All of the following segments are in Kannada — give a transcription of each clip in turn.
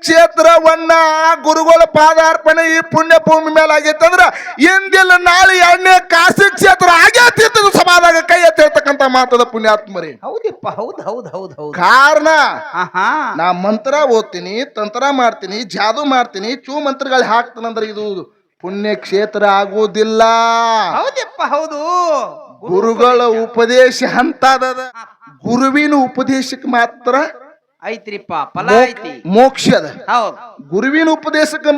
ಕ್ಷೇತ್ರವನ್ನ ಗುರುಗಳ ಪಾದಾರ್ಪಣೆ ಈ ಪುಣ್ಯ ಭೂಮಿ ಮೇಲೆ ಆಗೈತಂದ್ರ ಇಂದಿಲ್ಲ ನಾಳೆ ಎಣ್ಣೆ ಕಾಶಿ ಕ್ಷೇತ್ರ ಆಗೇತಿದ್ದು ಸಮಾದಾಗ ಕೈ ಎತ್ತಿರ್ತಕ್ಕಂತ ಮಾತದ ಪುಣ್ಯಾತ್ಮರಿ. ಹೌದಿಪ್ಪ, ಹೌದ್ ಹೌದ್ ಹೌದ್ ಹೌದ್. ಕಾರಣ ಆಹಾ, ನಾ ಮಂತ್ರ ಓದ್ತೀನಿ, ತಂತ್ರ ಮಾಡ್ತೀನಿ, ಜಾದು ಮಾಡ್ತೀನಿ, ಚೂ ಮಂತ್ರಗಳು ಹಾಕ್ತಾನಂದ್ರೆ ಇದು ಪುಣ್ಯ ಕ್ಷೇತ್ರ ಆಗುವುದಿಲ್ಲ. ಹೌದಪ್ಪ ಹೌದು. ಗುರುಗಳ ಉಪದೇಶ ಅಂತದ. ಗುರುವಿನ ಉಪದೇಶಕ್ಕೆ ಮಾತ್ರ ಐತ್ರಿಪ್ಪ ಫಲ ಐತಿ, ಮೋಕ್ಷದ. ಹೌದು, ಗುರುವಿನ ಉಪದೇಶಕ್ಕೆ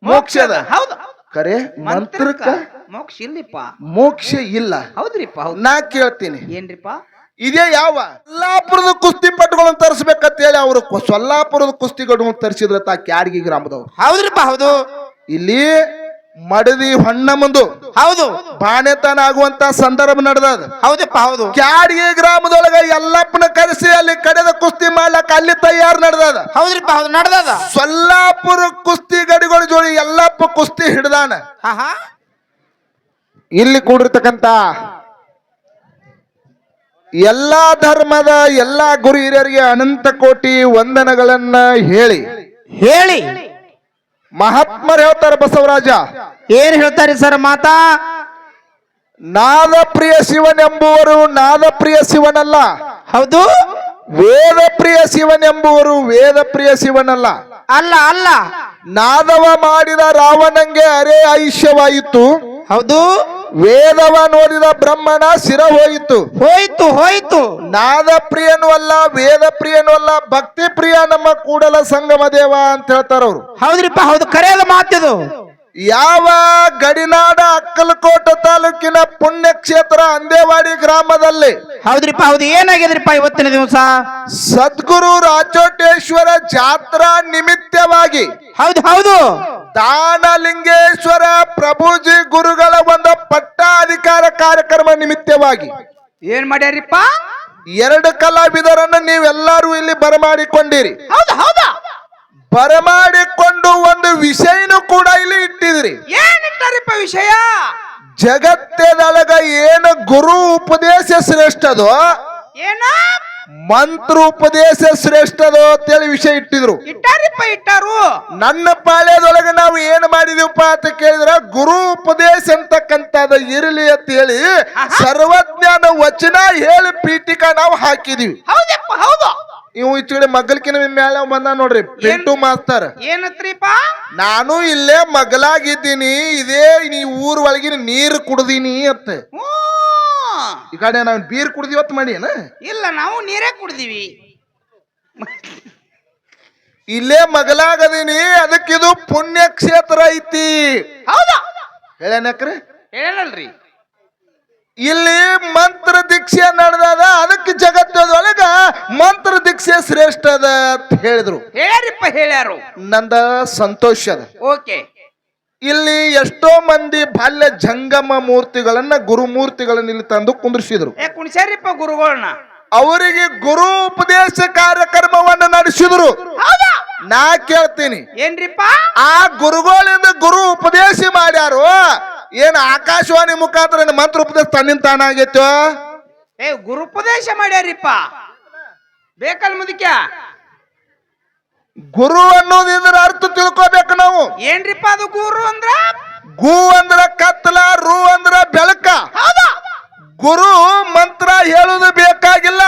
ಮೋಕ್ಷದ. ಹೌದು. ಕರೆ ಮಂತ್ರಕ್ಕ ಮೋಕ್ಷ ಇಲ್ಲಿಪ್ಪ, ಮೋಕ್ಷ ಇಲ್ಲ. ಹೌದ್ರಿಪ್ಪ ಹೌದು. ನಾ ಕೇಳ್ತೀನಿ, ಏನ್ರಿಪ್ಪ ಇದೇ ಯಾವ ಸೊಲ್ಲಾಪುರದ ಕುಸ್ತಿ ಪಟ್ಟುಗಳನ್ನು ತರಿಸ್ಬೇಕಂತ ಹೇಳಿ ಅವರು ಸೊಲ್ಲಾಪುರದ ಕುಸ್ತಿಗಳನ್ನು ತರಿಸಿದ್ರ ತಾ ಕ್ಯಾಡಗಿ ಗ್ರಾಮದವ್ರು. ಹೌದ್ರಿಪ್ಪ ಹೌದು. ಇಲ್ಲಿ ಮಡದಿ ಹೊಣ್ಣ ಮುಂದು ಹೌದು ಬಾಣೆತನ ಆಗುವಂತ ಸಂದರ್ಭ ನಡೆದ. ಹೌದಪ್ಪ ಹೌದು. ಕ್ಯಾಡಗಿ ಗ್ರಾಮದೊಳಗ ಎಲ್ಲಪ್ಪನ ಕರೆಸಿ ಅಲ್ಲಿ ಕಡೆದ ಕುಸ್ತಿ ಮಾಡ್ಲಕ್ಕ ಅಲ್ಲಿ ತಯಾರು ನಡೆದ. ಹೌದ್ರಿಪ್ಪ ಹೌದು, ನಡ್ದದ. ಸೊಲ್ಲಾಪುರ ಕುಸ್ತಿ ಗಡಿಗಳ ಜೋಡಿ ಎಲ್ಲಪ್ಪ ಕುಸ್ತಿ ಹಿಡ್ದಾನ. ಇಲ್ಲಿ ಕೂಡಿರ್ತಕ್ಕಂತ ಎಲ್ಲಾ ಧರ್ಮದ ಎಲ್ಲಾ ಗುರು ಹಿರಿಯರಿಗೆ ಅನಂತ ಕೋಟಿ ವಂದನಗಳನ್ನ ಹೇಳಿ ಹೇಳಿ ಮಹಾತ್ಮರು ಹೇಳ್ತಾರೆ. ಬಸವರಾಜ ಏನ್ ಹೇಳ್ತಾರೆ ಸರ್ ಮಾತಾ? ನಾದಪ್ರಿಯ ಶಿವನೆಂಬುವರು ನಾದಪ್ರಿಯ ಶಿವನಲ್ಲ. ಹೌದು. ವೇದ ಪ್ರಿಯ ಶಿವನೆಂಬುವರು ವೇದ ಪ್ರಿಯ ಶಿವನಲ್ಲ. ಅಲ್ಲ ಅಲ್ಲ. ನಾದವ ಮಾಡಿದ ರಾವಣಂಗೆ ಅರೆ ಆಯುಷ್ಯವಾಯಿತು. ಹೌದು. ವೇದವ ನೋಡಿದ ಬ್ರಹ್ಮಣ ಶಿರ ಹೋಯಿತು. ಹೋಯ್ತು ಹೋಯ್ತು. ನಾದ ಪ್ರಿಯನೂ ಅಲ್ಲ, ವೇದ ಪ್ರಿಯನೂ ಅಲ್ಲ, ಭಕ್ತಿ ಪ್ರಿಯ ನಮ್ಮ ಕೂಡಲ ಸಂಗಮ ದೇವ ಅಂತ ಹೇಳ್ತಾರ ಅವ್ರು. ಹೌದ್ರಿಪ್ಪ ಹೌದು, ಕರೆಯದ ಮಾತಿದು. ಯಾವ ಗಡಿನಾಡ ಅಕ್ಕಲಕೋಟ ತಾಲೂಕಿನ ಪುಣ್ಯ ಕ್ಷೇತ್ರ ಅಂದೇವಾಡಿ ಗ್ರಾಮದಲ್ಲಿ ಹೌದ್ರಿಪ್ಪ ಹೌದು. ಏನಾಗಿದ್ರಿಪ್ಪ ಇವತ್ತಿನ ದಿವಸ? ಸದ್ಗುರು ರಾಜೋಟೇಶ್ವರ ಜಾತ್ರಾ ನಿಮಿತ್ತವಾಗಿ ಹೌದು ಹೌದು. ದಾನಲಿಂಗೇಶ್ವರ ಪ್ರಭುಜಿ ಗುರುಗಳ ಒಂದು ಪಟ್ಟಾಧಿಕಾರ ಕಾರ್ಯಕ್ರಮ ನಿಮಿತ್ತವಾಗಿ ಏನ್ ಮಾಡ್ಯಾರಿಪ್ಪ? 2 ಕಲಾವಿದರನ್ನು ನೀವೆಲ್ಲರೂ ಇಲ್ಲಿ ಬರಮಾಡಿಕೊಂಡಿರಿ. ಹೌದು ಹೌದಾ. ಬರಮಾಡಿಕೊಂಡು ಒಂದು ವಿಷಯನೂ ಕೂಡ ಇಲ್ಲಿ ಇಟ್ಟಿದ್ರಿ. ಏನಿಟ್ಟಾರಿಪ್ಪ ವಿಷಯ? ಜಗತ್ತದೊಳಗ ಏನು ಗುರು ಉಪದೇಶ ಶ್ರೇಷ್ಠದೋ, ಏನ ಮಂತ್ರ ಉಪದೇಶ ಶ್ರೇಷ್ಠದೋ ಅಂತೇಳಿ ವಿಷಯ ಇಟ್ಟಿದ್ರು. ಇಟ್ಟಾರಿಪ್ಪ ಇಟ್ಟಾರು. ನನ್ನ ಪಾಳ್ಯದೊಳಗೆ ನಾವು ಏನು ಮಾಡಿದೀವಪ್ಪ ಅಂತ ಕೇಳಿದ್ರ ಗುರು ಉಪದೇಶ ಅಂತಕ್ಕಂಥದ್ದು ಇರಲಿ ಅಂತ ಹೇಳಿ ಸರ್ವಜ್ಞಾನ ವಚನ ಹೇಳಿ ಪೀಠಿಕಾ ನಾವು ಹಾಕಿದೀವಿ. ಹೌದಪ್ಪ ಹೌದು. ಇವು ಈಚೆಗಡೆ ಮಗ್ಗಲ್ಕಿನ ಮೇಲೆ ಬಂದ ನೋಡ್ರಿ ಪಿಂಟು ಮಾಸ್ತರ್. ಏನತ್ರಿಪ್ಪ? ನಾನು ಇಲ್ಲೇ ಮಗಲಾಗಿದ್ದೀನಿ, ಇದೇ ನೀ ಊರ್ ಒಳಗಿನ ನೀರು ಕುಡ್ದೀನಿ ಅಂತ. ಈ ಕಡೆ ನಾವು ಬೀರ್ ಕುಡ್ದಿವತ್ ಮಾಡಿ ಏನ? ಇಲ್ಲ, ನಾವು ನೀರೇ ಕುಡ್ದೀವಿ. ಇಲ್ಲೇ ಮಗಲಾಗದೀನಿ, ಅದಕ್ಕಿದು ಪುಣ್ಯ ಕ್ಷೇತ್ರ ಐತಿ. ಹೌದಾ? ಹೇಳನಕ್ರಿ ಹೇಳಲ್ರಿ. ಇಲ್ಲಿ ಮಂತ್ರ ದೀಕ್ಷೆ ನಡೆದದ, ಅದಕ್ಕೆ ಜಗತ್ತದೊಳಗ ಮಂತ್ರ ದೀಕ್ಷೆ ಶ್ರೇಷ್ಠ ಅದ ಅಂತ ಹೇಳಿದ್ರು. ಹೇಳ್ಯಾರಿಪ್ಪ ಹೇಳ್ಯಾರು. ನಂದ ಸಂತೋಷ ಅದ. ಓಕೆ. ಇಲ್ಲಿ ಎಷ್ಟೋ ಮಂದಿ ಬಾಲ್ಯ ಜಂಗಮ ಮೂರ್ತಿಗಳನ್ನ ಗುರುಮೂರ್ತಿಗಳನ್ನ ಇಲ್ಲಿ ತಂದು ಕುಂದ್ರಿಸಿದ್ರು. ಕುಣಿಸ್ಯಾರಿಪ್ಪ ಗುರುಗಳನ್ನ. ಅವರಿಗೆ ಗುರು ಉಪದೇಶ ಕಾರ್ಯಕ್ರಮವನ್ನು ನಡೆಸಿದ್ರು. ನಾ ಕೇಳ್ತೀನಿ, ಏನ್ರಿಪ್ಪ? ಆ ಗುರುಗಳಿಂದ ಗುರು ಉಪದೇಶ ಮಾಡ್ಯಾರು, ಏನ್ ಆಕಾಶವಾಣಿ ಮುಖಾಂತರ ಮಂತ್ರ ಉಪದೇಶ ತನ್ನಿಂದ ತಾನಾಗೈತೋ? ಗುರುಪದೇಶ ಮಾಡ್ಯಾರಿಪ್ಪ. ಬೇಕಲ್ ಮುದಕ್ಯ? ಗುರು ಅನ್ನೋದ್ರ ಅರ್ಥ ತಿಳ್ಕೋಬೇಕು ನಾವು. ಏನ್ರಿಪ್ಪ ಅದು ಗುರು ಅಂದ್ರ? ಗು ಅಂದ್ರ ಕತ್ತಲ, ರು ಅಂದ್ರ ಬೆಳಕ. ಗುರು ಮಂತ್ರ ಹೇಳುದು ಬೇಕಾಗಿಲ್ಲ.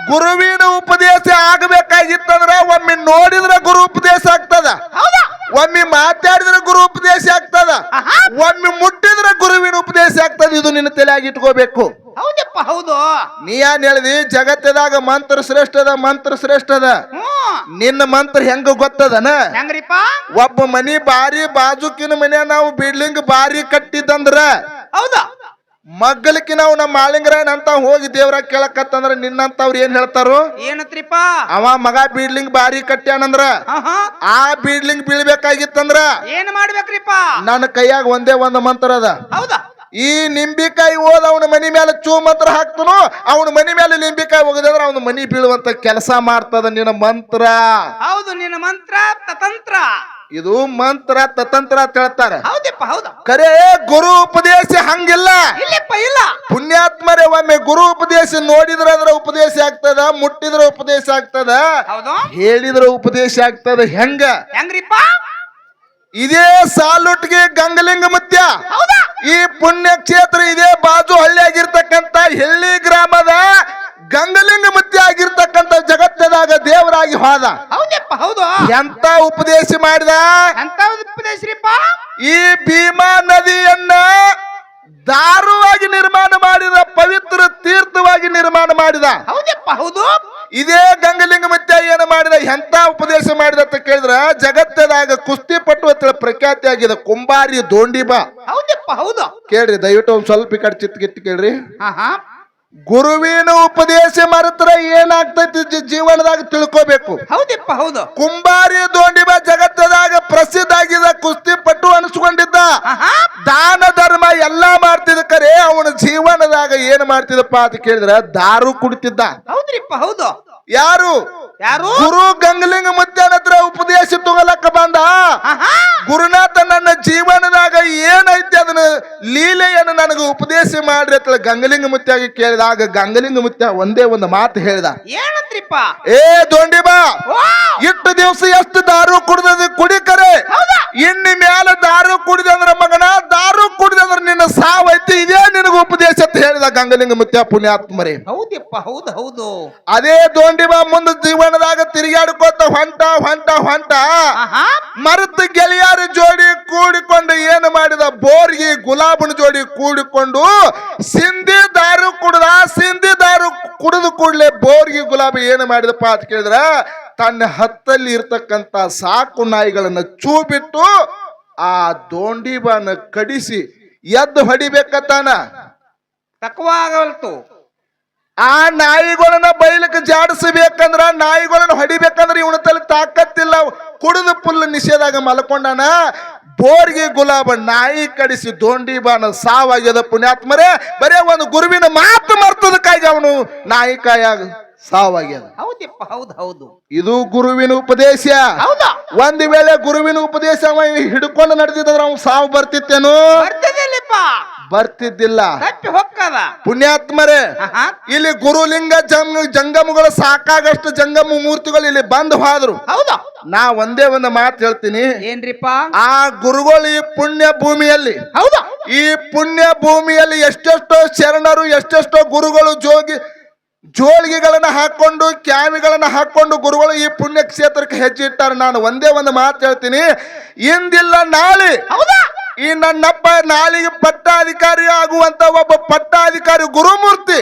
ಗುರುವಿನ ಉಪದೇಶ ಆಗಬೇಕಾಗಿತ್ತಂದ್ರ ಒಮ್ಮೆ ನೋಡಿದ್ರ ಗುರು ಉಪದೇಶ ಆಗ್ತದ, ಒಮ್ಮೆ ಮಾತಾಡಿದ್ರೆ ಗುರು ಉಪದೇಶ ಆಗ್ತದ, ಒಮ್ಮೆ ಮುಟ್ಟಿದ್ರೆ ಗುರುವಿನ ಉಪದೇಶ ಆಗ್ತದ. ಇದು ನಿನ್ನ ತಲೆಯಾಗಿ ಇಟ್ಕೋಬೇಕು. ಹೌದಪ್ಪ ಹೌದು. ನೀ ಏನ್ ಹೇಳಿದಿ? ಜಗತ್ತದಾಗ ಮಂತ್ರ ಶ್ರೇಷ್ಠದ, ಮಂತ್ರ ಶ್ರೇಷ್ಠದ. ನಿನ್ನ ಮಂತ್ರ ಹೆಂಗ ಗೊತ್ತದನ? ಹೆಂಗ್ರಿಪ್ಪ? ಒಬ್ಬ ಮನಿ ಬಾರಿ ಬಾಜುಕಿನ ಮನೆ ನಾವು ಬಿಲ್ಡಿಂಗ್ ಬಾರಿ ಕಟ್ಟಿದಂದ್ರ ಹೌದಾ ಮಗ್ಗಲಿಕ್ಕೆ ನಾವು ನಮ್ಮ ಮಾಳಿಂಗರಾಯನ್ ಅಂತ ಹೋಗಿ ದೇವ್ರ ಕೇಳಕತ್ತಂದ್ರ ನಿನ್ನಂತವ್ರು ಏನ್ ಹೇಳ್ತಾರು? ಏನತ್ರಿಪ್ಪ? ಅವ ಮಗ ಬಿಲ್ಡಿಂಗ್ ಬಾರಿ ಕಟ್ಟ್ಯಾನಂದ್ರ ಆ ಬಿಲ್ಡಿಂಗ್ ಬೀಳ್ಬೇಕಾಗಿತ್ತಂದ್ರ ಏನ್ ಮಾಡ್ಬೇಕ್ರಿಪ್ಪ? ನನ್ನ ಕೈಯಾಗ ಒಂದೇ ಒಂದು ಮಂತ್ರ ಅದ. ಹೌದಾ? ಈ ನಿಂಬಿಕಾಯಿ ಓದ ಅವನ ಮನಿ ಮೇಲೆ ಚೂ ಮಂತ್ರ ಹಾಕ್ತನು, ಅವನ ಮನಿ ಮೇಲೆ ನಿಂಬಿಕಾಯಿ ಹೋಗದಂದ್ರ ಅವನ ಮನಿ ಬೀಳುವಂತ ಕೆಲಸ ಮಾಡ್ತದ ನಿನ್ನ ಮಂತ್ರ. ಹೌದು, ನಿನ್ನ ಮಂತ್ರ ತತಂತ್ರ. ಇದು ಮಂತ್ರ ತತಂತ್ರ ಅಂತ ಹೇಳ್ತಾರೆ. ಹೌದಪ್ಪ ಹೌದು. ಖರೆ ಗುರು ಉಪದೇಶ ಹಂಗಿಲ್ಲ. ಇಲ್ಲಪ್ಪ ಇಲ್ಲ. ಪುಣ್ಯಾತ್ಮರೇ, ಒಮ್ಮೆ ಗುರು ಉಪದೇಶ ನೋಡಿದ್ರ ಅದ್ರ ಉಪದೇಶ ಆಗ್ತದ, ಮುಟ್ಟಿದ್ರ ಉಪದೇಶ ಆಗ್ತದ, ಹೌದು, ಹೇಳಿದ್ರ ಉಪದೇಶ ಆಗ್ತದ. ಹೆಂಗ್ರಿಪ್ಪ? ಇದೇ ಸಾಲುಟ್ಗೆ ಗಂಗಲಿಂಗ ಮುತ್ಯ ಹೌದಾ? ಈ ಪುಣ್ಯ ಕ್ಷೇತ್ರ ಇದೇ ಬಾಜು ಹಳ್ಳಿಯಾಗಿರ್ತಕ್ಕಂತ ಹೆಳ್ಳಿ ಗ್ರಾಮದ ಗಂಗಲಿಂಗ ಮುತ್ಯ ಆಗಿರ್ತಕ್ಕಂತ ಜಗತ್ತದಾಗ ದೇವರಾಗಿ ಹೋದ. ಹೌದಪ್ಪ ಹೌದು. ಎಂತ ಉಪದೇಶ ಮಾಡಿದ? ಅಂತ ಉಪದೇಶರಿಪ್ಪ. ಈ ಭೀಮಾ ನದಿಯನ್ನ ದಾರುವಾಗಿ ನಿರ್ಮಾಣ ಮಾಡಿದ, ಪವಿತ್ರ ತೀರ್ಥವಾಗಿ ನಿರ್ಮಾಣ ಮಾಡಿದ. ಹೌದಪ್ಪ ಹೌದು. ಇದೇ ಗಂಗಲಿಂಗ ಮುತ್ಯ ಏನು ಮಾಡಿದ? ಎಂತ ಉಪದೇಶ ಮಾಡಿದ ಅಂತ ಕೇಳಿದ್ರ, ಜಗತ್ತದಾಗ ಕುಸ್ತಿ ಪಟ್ಟು ಅಂತ ಪ್ರಖ್ಯಾತಿ ಆಗಿದೆ ಕುಂಬಾರಿ ದೋಂಡಿಬಾ. ಹೌದಪ್ಪ ಹೌದು. ಕೇಳ್ರಿ, ದಯವಿಟ್ಟು ಒಂದ್ ಸ್ವಲ್ಪ ಈ ಕಡೆ ಚಿತ್ಗಿತ್ತು ಕೇಳ್ರಿ. ಹಾ, ಗುರುವಿನ ಉಪದೇಶ ಮರೆತರ ಏನಾಗ್ತೈತಿ ಜೀವನದಾಗ ತಿಳ್ಕೋಬೇಕು. ಹೌದಪ್ಪ ಹೌದು. ಕುಂಬಾರಿ ದೋಂಡಿಬಾ ಜಗತ್ತದಾಗ ಪ್ರಸಿದ್ಧ ಆಗಿದ, ಕುಸ್ತಿ ಪಟ್ಟು ಅನಿಸ್ಕೊಂಡಿದ್ದ, ದಾನ ಧರ್ಮ ಎಲ್ಲಾ ಮಾಡ್ತಿದ್ದ. ಕರೆ ಅವನ ಜೀವನದಾಗ ಏನ್ ಮಾಡ್ತಿದ್ದಪ್ಪ ಅಂತ ಕೇಳಿದ್ರ, ದಾರು ಕುಡಿತಿದ್ದ. ಹೌದ್ರಿಪ್ಪ ಹೌದು. ಯಾರು? ಯಾರು? ಗುರು ಗಂಗಲಿಂಗ ಮುತ್ಯನ ಹತ್ರ ಉಪದೇಶ ತಗೊಳಕ ಬಂದ. ಗುರುನಾಥ, ನನ್ನ ಜೀವನದಾಗ ಏನೈತಿ ಅದನ್ನ ಲೀಲೆಯನ್ನು ನನಗೆ ಉಪದೇಶ ಮಾಡ್ರಿ ಅಂತ ಗಂಗಲಿಂಗ ಮುತ್ಯಾಗ ಕೇಳಿದಾಗ ಗಂಗಲಿಂಗ ಮುತ್ಯ ಒಂದೇ ಒಂದು ಮಾತು ಹೇಳ್ದ. ಏನಂತ್ರಿಪ್ಪ? ಏ ದೊಂಡಿಬಾ, ಇಷ್ಟು ದಿವಸ ಎಷ್ಟು ದಾರು ಕುಡ್ದದ ಕುಡಿಕರೆ, ಇನ್ನು ಮ್ಯಾಲ ದಾರು ಕುಡಿದಂದ್ರ ಮಗನ, ದಾರು ಕುಡಿದಂದ್ರ ನಿನ್ನ ಸಾವೈತಿ, ಇದೇ ನಿನಗ ಉಪದೇಶ ಅಂತ ಹೇಳಿದ ಗಂಗಲಿಂಗ ಮುತ್ಯ ಪುಣ್ಯಾತ್ಮರೇ. ಹೌದಪ್ಪ ಹೌದು ಹೌದು. ಅದೇ ದೊಂಡಿಬಾ ಮುಂದ ಜೀವನದಾಗ ತಿರುಗಾಡ್ಕೋತ ಹೊಂಟ ಹೊಂಟ ಹೊಂಟ ಮರತ ಗೆಳೆಯರ ಜೋಡಿ ಕೂಡಿಕೊಂಡು ಏನು ಮಾಡಿದ? ಬೋರ್ಗಿ ಗುಲಾಬನ ಜೋಡಿ ಕೂಡಿಕೊಂಡು ಸಿಂಧಿ ದಾರು ಕುಡ್ದ. ಸಿಂಧಿ ದಾರು ಕುಡಿದು ಕೂಡ್ಲೆ ಬೋರ್ಗಿ ಗುಲಾಬಿ ಏನು ಮಾಡಿದಪ್ಪ ಅಂತ ಕೇಳಿದ್ರ, ತನ್ನ ಹತ್ತಲ್ಲಿ ಇರ್ತಕ್ಕಂತ ಸಾಕು ನಾಯಿಗಳನ್ನ ಚೂ ಬಿಟ್ಟು ಆ ದೋಂಡಿಬಾನ ಕಡಿಸಿ ಎದ್ದು ಹೊಡಿಬೇಕತ್ತಾನ. ತಕ್ಕವಾಗಲ್ತು. ಆ ನಾಯಿಗಳನ್ನ ಬೈಲಕ್ಕೆ ಜಾಡಿಸಬೇಕಂದ್ರ, ನಾಯಿಗಳನ್ನ ಹೊಡಿಬೇಕಂದ್ರ ಇವನ ತಲೆ ತಾಕತ್ತಿಲ್ಲ. ಕುಡಿದು ಫುಲ್ ನಿಷೇಧಾಗ ಮಲ್ಕೊಂಡಾನ. ಬೋರ್ಗಿ ಗುಲಾಬ ನಾಯಿ ಕಡಿಸಿ ದೋಂಡಿಬಾನ ಸಾವಾಗ್ಯದ ಪುಣ್ಯಾತ್ಮರೇ. ಬರೇ ಒಂದು ಗುರುವಿನ ಮಾತು ಮರ್ತದಕ್ಕಾಗಿ ಅವನು ನಾಯಿಕಾಯಾಗ ಸಾವಾಗ್ಯದ. ಹೌದಪ್ಪ ಹೌದು ಹೌದು. ಇದು ಗುರುವಿನ ಉಪದೇಶ. ಹೌದಾ? ಒಂದ್ ವೇಳೆ ಗುರುವಿನ ಉಪದೇಶ ಹಿಡ್ಕೊಂಡು ನಡೆದಿದ್ರ ಅವ್ನು ಸಾವು ಬರ್ತಿತ್ತೇನು? ಬರ್ತಿದ್ದಿಲ್ಲ. ಪುಣ್ಯಾತ್ಮರೇ, ಇಲ್ಲಿ ಗುರುಲಿಂಗ ಜಂಗಮಗಳು ಸಾಕಾಗಷ್ಟು ಜಂಗಮ ಮೂರ್ತಿಗಳು ಇಲ್ಲಿ ಬಂದು ಹೋದ್ರು. ಹೌದಾ? ನಾ ಒಂದೇ ಒಂದು ಮಾತು ಹೇಳ್ತೀನಿ. ಏನ್ರಿಪ್ಪ? ಆ ಗುರುಗಳು ಈ ಪುಣ್ಯ ಭೂಮಿಯಲ್ಲಿ, ಹೌದಾ, ಈ ಪುಣ್ಯ ಭೂಮಿಯಲ್ಲಿ ಎಷ್ಟೆಷ್ಟೋ ಶರಣರು, ಎಷ್ಟೆಷ್ಟೋ ಗುರುಗಳು ಜೋಳಿಗೆಗಳನ್ನ ಹಾಕೊಂಡು, ಕ್ಯಾವಿಗಳನ್ನ ಹಾಕೊಂಡು ಗುರುಗಳು ಈ ಪುಣ್ಯ ಕ್ಷೇತ್ರಕ್ಕೆ ಹೆಜ್ಜೆ ಇಟ್ಟಾರೆ. ನಾನು ಒಂದೇ ಒಂದು ಮಾತು ಹೇಳ್ತೀನಿ, ಇಂದಿಲ್ಲ ನಾಳೆ ಈ ನನ್ನಪ್ಪ ನಾಳಿಗೆ ಪಟ್ಟಾಧಿಕಾರಿ ಆಗುವಂತ ಒಬ್ಬ ಪಟ್ಟಾಧಿಕಾರಿ ಗುರುಮೂರ್ತಿ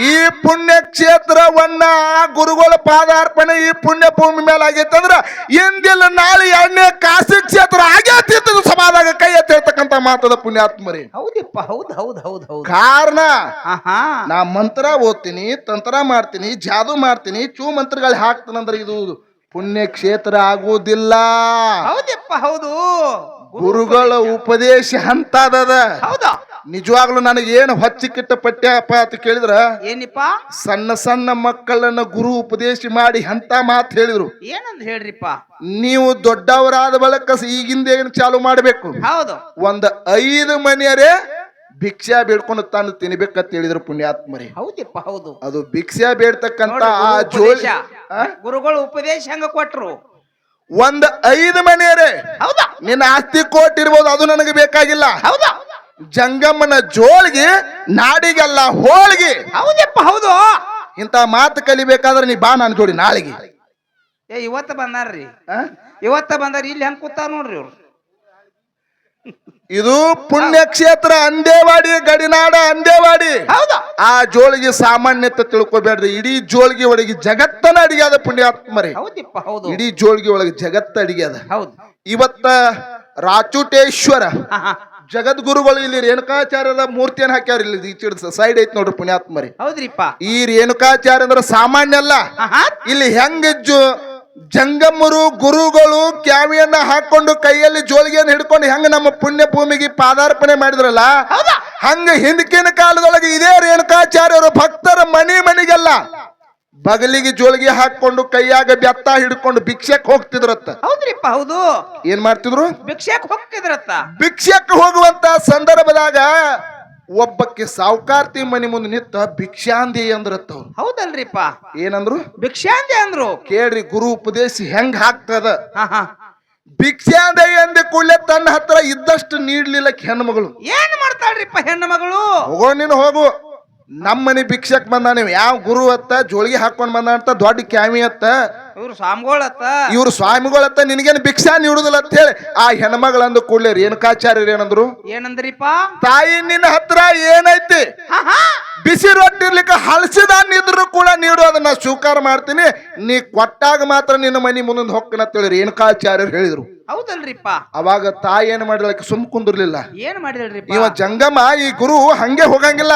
ಈ ಪುಣ್ಯ ಕ್ಷೇತ್ರವನ್ನ ಆ ಗುರುಗಳ ಪಾದಾರ್ಪಣೆ ಈ ಪುಣ್ಯ ಭೂಮಿ ಮೇಲೆ ಆಗೈತಂದ್ರ ಇಂದಿಲ್ಲ ನಾಳೆ ಎಣ್ಣೆ ಕಾಶಿ ಕ್ಷೇತ್ರ ಆಗೇತಿದ್ದು ಸಮಾಜದಾಗ ಕೈ ಎತ್ತಿರ್ತಕ್ಕಂತ ಮಾತದ ಪುಣ್ಯಾತ್ಮರಿ. ಹೌದಪ್ಪ ಹೌದು ಹೌದು ಹೌದು ಹೌದು. ಕಾರಣ ನಾ ಮಂತ್ರ ಓದ್ತೀನಿ, ತಂತ್ರ ಮಾಡ್ತೀನಿ, ಜಾದು ಮಾಡ್ತೀನಿ, ಚೂ ಮಂತ್ರಗಳು ಹಾಕ್ತಾನಂದ್ರೆ ಇದು ಪುಣ್ಯ ಕ್ಷೇತ್ರ ಆಗುವುದಿಲ್ಲ. ಹೌದಪ್ಪ ಹೌದು. ಗುರುಗಳ ಉಪದೇಶ ಅಂತದ. ಹೌದಾ? ನಿಜವಾಗ್ಲೂ ನನಗೆ ಏನು ಹೊಚ್ಚಿಕಿಟ್ಟ ಪಟ್ಯಪ್ಪ ಅಂತ ಕೇಳಿದ್ರ, ಏನಿಪ್ಪ? ಸಣ್ಣ ಸಣ್ಣ ಮಕ್ಕಳನ್ನ ಗುರು ಉಪದೇಶ ಮಾಡಿ ಅಂತ ಮಾತು ಹೇಳಿದ್ರು. ಏನಂತ ಹೇಳ್ರಿಪ್ಪ? ನೀವು ದೊಡ್ಡವರಾದ ಬಳಿಕ ಈಗಿಂದ ಏನು ಚಾಲು ಮಾಡ್ಬೇಕು. ಹೌದು. ಒಂದ್ 5 ಮನೆಯರೇ ಭಿಕ್ಷಾ ಬೇಡ್ಕೊಂಡು ತಾನು ತಿನ್ಬೇಕಂತ ಹೇಳಿದ್ರು ಪುಣ್ಯಾತ್ಮರಿ. ಹೌದಪ್ಪ ಹೌದು. ಅದು ಭಿಕ್ಷಾ ಬೇಡ್ತಕ್ಕಂತ ಆ ಜೋಳಿ ಗುರುಗಳು ಉಪದೇಶ ಹೆಂಗ ಕೊಟ್ರು? ಒಂದ್ 5 ಮನೆಯರೇ. ಹೌದಾ? ನಿನ್ನ ಆಸ್ತಿ ಕೋಟ್ ಇರ್ಬೋದು, ಅದು ನನಗೆ ಬೇಕಾಗಿಲ್ಲ. ಹೌದಾ? ಜಂಗಮ್ಮನ ಜೋಳಿಗೆ ನಾಡಿಗೆಲ್ಲ ಹೋಳಿಗೆ. ಹೌದಪ್ಪ ಹೌದು. ಇಂತ ಮಾತು ಕಲಿಬೇಕಾದ್ರೆ ನೀ ಬಾ ನಾನು ಜೋಡಿ ನಾಳೆಗೆ. ಇವತ್ತ ಬಂದಾರ್ರಿ, ಇವತ್ತ ಬಂದಾರ. ಇಲ್ಲಿ ಹೆಂಗ್ ಕೂತಾರ ನೋಡ್ರಿ ಇವ್ರು. ಇದು ಪುಣ್ಯ ಕ್ಷೇತ್ರ ಅಂದೇವಾಡಿ, ಗಡಿನಾಡ ಅಂದೇವಾಡಿ. ಹೌದಾ? ಆ ಜೋಳಿಗೆ ಸಾಮಾನ್ಯತೆ ತಿಳ್ಕೊಬೇಡ್ರಿ. ಇಡೀ ಜೋಳಿಗೆ ಒಳಗೆ ಜಗತ್ತನ ಅಡಿಗೆದ ಪುಣ್ಯಾತ್ಮರಿ. ಹೌದಪ್ಪ ಹೌದು. ಇಡೀ ಜೋಳಿಗೆ ಒಳಗೆ ಜಗತ್ತ ಅಡಿಗೆದ. ಹೌದು. ಇವತ್ತ ರಾಚುಟೇಶ್ವರ ಜಗದ್ಗುರುಗಳು ಇಲ್ಲಿ ರೇಣುಕಾಚಾರ್ಯರ ಮೂರ್ತಿಯನ್ನು ಹಾಕ್ಯಾರ. ಇಲ್ಲಿ ಈ ಸೈಡ್ ಐತ್ ನೋಡ್ರಿ ಪುಣ್ಯಾತ್ಮರಿ. ಹೌದ್ರಿಪ್ಪ. ಈ ರೇಣುಕಾಚಾರ್ಯ ಅಂದ್ರೆ ಸಾಮಾನ್ಯ ಅಲ್ಲ. ಇಲ್ಲಿ ಹೆಂಗ ಜಂಗಮರು ಗುರುಗಳು ಕ್ಯಾವಿಯನ್ನ ಹಾಕೊಂಡು ಕೈಯಲ್ಲಿ ಜೋಳಿಗೆಯನ್ನು ಹಿಡ್ಕೊಂಡು ಹೆಂಗ ನಮ್ಮ ಪುಣ್ಯ ಭೂಮಿಗೆ ಪಾದಾರ್ಪಣೆ ಮಾಡಿದ್ರಲ್ಲ, ಹಂಗ ಹಿಂದಕಿನ ಕಾಲದೊಳಗೆ ಇದೇ ರೇಣುಕಾಚಾರ್ಯರು ಭಕ್ತರ ಮನೆಗೆಲ್ಲ ಬಗಲಿಗೆ ಜೋಳಿಗೆ ಹಾಕೊಂಡು ಕೈಯಾಗ ಬೆತ್ತ ಹಿಡ್ಕೊಂಡು ಭಿಕ್ಷಕ್ಕೆ ಹೋಗ್ತಿದ್ರತ್ತ. ಹೌದ್ರಿಪ್ಪ ಹೌದು. ಏನ್ ಮಾಡ್ತಿದ್ರು? ಭಿಕ್ಷಕ್ಕೆ ಹೋಗ್ತಿದ್ರತ್ತ. ಭಿಕ್ಷಕ್ಕೆ ಹೋಗುವಂತ ಸಂದರ್ಭದಾಗ ಒಬ್ಬಕ್ಕೆ ಸಾವುಕಾರ್ತಿ ಮನೆ ಮುಂದೆ ನಿಂತ ಭಿಕ್ಷಾಂದಿ ಅಂದ್ರತ್ತ ಅವ್ರು. ಹೌದಲ್ರಿಪ್ಪ. ಏನಂದ್ರು? ಭಿಕ್ಷಾಂದಿ ಅಂದ್ರು. ಕೇಳ್ರಿ, ಗುರು ಉಪದೇಶ ಹೆಂಗ್ ಹಾಕ್ತದ. ಹಾ ಭಿಕ್ಷಾಂದಿ ಅಂದ ಕೂಡಲೇ ತನ್ನ ಹತ್ರ ಇದ್ದಷ್ಟು ನೀಡ್ಲಿಲ್ಲ ಹೆಣ್ಮಗಳು. ಏನ್ ಮಾಡ್ತಾಳ್ರಿಪ್ಪ ಹೆಣ್ಣು ಮಗಳು? ಹೋಗೋ ನೀನು ಹೋಗು, ನಮ್ಮ ಮನೆ ಭಿಕ್ಷಕ್ ಬಂದ, ನೀವು ಯಾವ ಗುರು ಅತ್ತ ಜೋಳಿಗೆ ಹಾಕೊಂಡ್ ಬಂದ ಅಂತ ದೊಡ್ಡ ಕ್ಯಾಮಿ ಅತ್ತ, ಇವ್ರು ಸ್ವಾಮಿಗಳತ್ತ, ಇವ್ರು ಸ್ವಾಮಿಗಳತ್ತ, ನಿನಗೇನು ಭಿಕ್ಷಾ ನೀಡುದಿಲ್ಲ ಅಂತ ಹೇಳಿ ಆ ಹೆಣ್ಮಗಳಂದು ಕೂಡಲೇ ರೇಣುಕಾಚಾರ್ಯರು ಏನಂದ್ರು? ಏನಂದ್ರಿಪ್ಪ? ತಾಯಿ ನಿನ್ನ ಹತ್ರ ಏನೈತಿ? ಬಿಸಿ ರೊಟ್ಟಿ ಇರ್ಲಿಕ್ಕೆ ಹಳಸಿದಾನಿದ್ರು ಕೂಡ ನೀಡು, ಅದನ್ನ ಸ್ವೀಕಾರ ಮಾಡ್ತೀನಿ, ನೀ ಕೊಟ್ಟಾಗ ಮಾತ್ರ ನಿನ್ನ ಮನಿ ಮುಂದೆ ಹೊಕ್ಕನ ಅಂತೇಳಿ ರೇಣುಕಾಚಾರ್ಯರು ಹೇಳಿದ್ರು. ಹೌದಲ್ರಿಪ್ಪ. ಅವಾಗ ತಾಯಿ ಏನ್ ಮಾಡಿದಕ್ಕೆ ಸುಮ್ ಕುಂದಿರ್ಲಿಲ್ಲ. ಏನ್ ಮಾಡಿದ್ರಿಪ್ಪ? ಇವ ಜಂಗಮ ಈ ಗುರು ಹಂಗೆ ಹೋಗಂಗಿಲ್ಲ,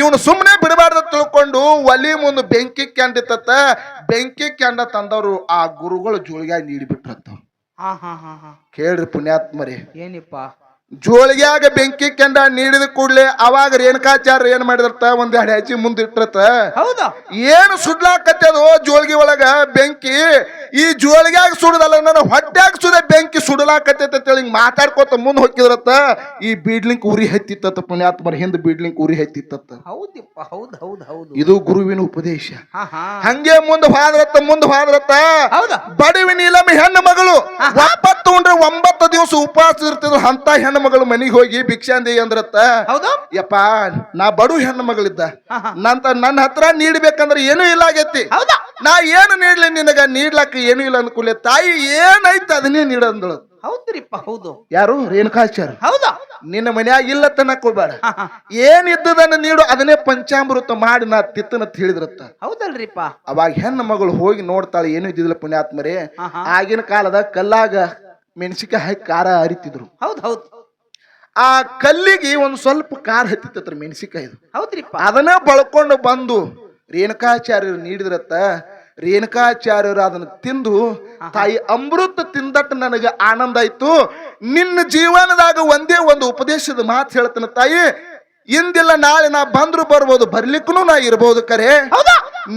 ಇವನು ಸುಮ್ನೆ ಬಿಡಬಾರ್ದ ತಿಳ್ಕೊಂಡು ಒಲಿ ಮುಂದೆ ಬೆಂಕಿ ಕ್ಯಾಂಡಿತ್ತ. ಬೆಂಕಿ ಕ್ಯಾಂಡ ತಂದವರು ಆ ಗುರುಗಳು ಜೋಳಿಗೆ ನೀಡಿಬಿಟ್ರತ್ತ. ಕೇಳ್ರಿ ಪುಣ್ಯಾತ್ಮರಿ, ಏನಿಪ್ಪ? ಜೋಳಿಗ್ಯಾಗ ಬೆಂಕಿ ಕೆಂಡ ನೀಡಿದ ಕೂಡ್ಲೆ ಅವಾಗ ರೇಣುಕಾಚಾರ್ಯ ಏನ್ ಮಾಡಿದರ್ತ, ಒಂದ್ ಎರಡು ಹೆಜ್ಜೆ ಮುಂದಿಟ್ರತ. ಹೌದಾ? ಏನು ಸುಡ್ಲಾಕತ್ತದೋ ಜೋಳಿಗೆ ಒಳಗ ಬೆಂಕಿ, ಈ ಜೋಳಿಗ್ಯಾಗ ಸುಡದಲ್ಲ ನನ್ನ ಹೊಟ್ಯಾಗ ಸುದ ಬೆಂಕಿ ಸುಡಲಾಕತ್ತೇಳಿ ಮಾತಾಡ್ಕೊತ ಮುಂದ್ ಹೋಗಿದ್ರತ್ತ. ಈ ಬೀಡ್ಲಿಂಕ್ ಉರಿ ಹತ್ತಿತ್ತ ಪುಣ್ಯಾತ್ಮರ, ಹಿಂದ್ ಬೀಡ್ಲಿಂಕ್ ಉರಿ ಹತ್ತಿತ್ತ. ಹೌದಿಪ್ಪ, ಹೌದ್ ಹೌದ್ ಹೌದು. ಇದು ಗುರುವಿನ ಉಪದೇಶ. ಹಂಗೆ ಮುಂದ್ ಹಾದ್ರತ್ತ ಬಡವಿ ನೀಲಮ್ಮ ಹೆಣ್ಣು ಮಗಳು 9 ದಿವಸ ಉಪವಾಸ ಇರ್ತಿದ್ರು. ಅಂತ ಹೆಣ್ಣು ಮಗಳು ಮನಿಗೆ ಹೋಗಿ ಭಿಕ್ಷಾಂದಿ ಅಂದ್ರತ್ತ. ಯಪ್ಪ, ನಾ ಬಡು ಹೆಣ್ಣು ಮಗಳಿದ್ದ, ನನ್ನ ಹತ್ರ ನೀಡ್ಬೇಕಂದ್ರೆ ಏನೂ ಇಲ್ಲ ಆಗೈತಿ, ನಾ ಏನು ನೀಡ್ಲಿ ನಿನಗ, ನೀಡ್ಲಕ್ಕ ಏನೂ ಇಲ್ಲ ಅಂದ್ಕೂಲೆ ತಾಯಿ ಏನೈತಿ ಅದನ್ನೇ ನೀಡಂದಳು. ಹೌದ್ರಿಪ್ಪ ಹೌದು. ಯಾರು? ರೇಣುಕಾಚಾರ್ಯ. ಹೌದಾ? ನಿನ್ನ ಮನ್ಯಾಗ ಇಲ್ಲ ತನಕ ಹೋಗ್ಬೇಡ, ಏನಿದ್ದದನ್ನ ನೀಡು, ಅದನ್ನೇ ಪಂಚಾಮೃತ ಮಾಡಿ ನಾ ತಿತ್ತನತ್ ಹೇಳಿದ್ರತ್ತ. ಹೌದಲ್ರಿಪ್ಪ. ಅವಾಗ ಹೆಣ್ಣು ಮಗಳು ಹೋಗಿ ನೋಡ್ತಾಳೆ, ಏನು ಇದ್ದಿದ್ದಿಲ್ಲ ಪುಣ್ಯಾತ್ಮರೇ. ಆಗಿನ ಕಾಲದ ಕಲ್ಲಾಗ ಮೆಣಸಿಕಾಯಿ ಹಾಕಿ ಖಾರ ಅರಿತಿದ್ರು. ಹೌದ್ ಹೌದ್. ಆ ಕಲ್ಲಿಗೆ ಒಂದ್ ಸ್ವಲ್ಪ ಖಾರ ಹತ್ತಿತ್ತತ್ರ ಮೆಣಸಿಕಾಯಿ. ಹೌದ್ರಿಪ್ಪ. ಅದನ್ನ ಬಳ್ಕೊಂಡು ಬಂದು ರೇಣುಕಾಚಾರ್ಯರು ನೀಡಿದ್ರತ್ತ. ರೇಣುಕಾಚಾರ್ಯರು ಅದನ್ನ ತಿಂದು, ತಾಯಿ ಅಮೃತ ತಿಂದಟ್ಟು ನನಗೆ ಆನಂದ ಆಯ್ತು, ನಿನ್ನ ಜೀವನದಾಗ ಒಂದೇ ಒಂದು ಉಪದೇಶದ ಮಾತು ಹೇಳ್ತಾನೆ ತಾಯಿ, ಇಂದಿಲ್ಲ ನಾಳೆ ನಾ ಬಂದ್ರು ಬರ್ಬೋದು, ಬರ್ಲಿಕ್ಕೂ ನಾ ಇರ್ಬೋದು, ಕರೆ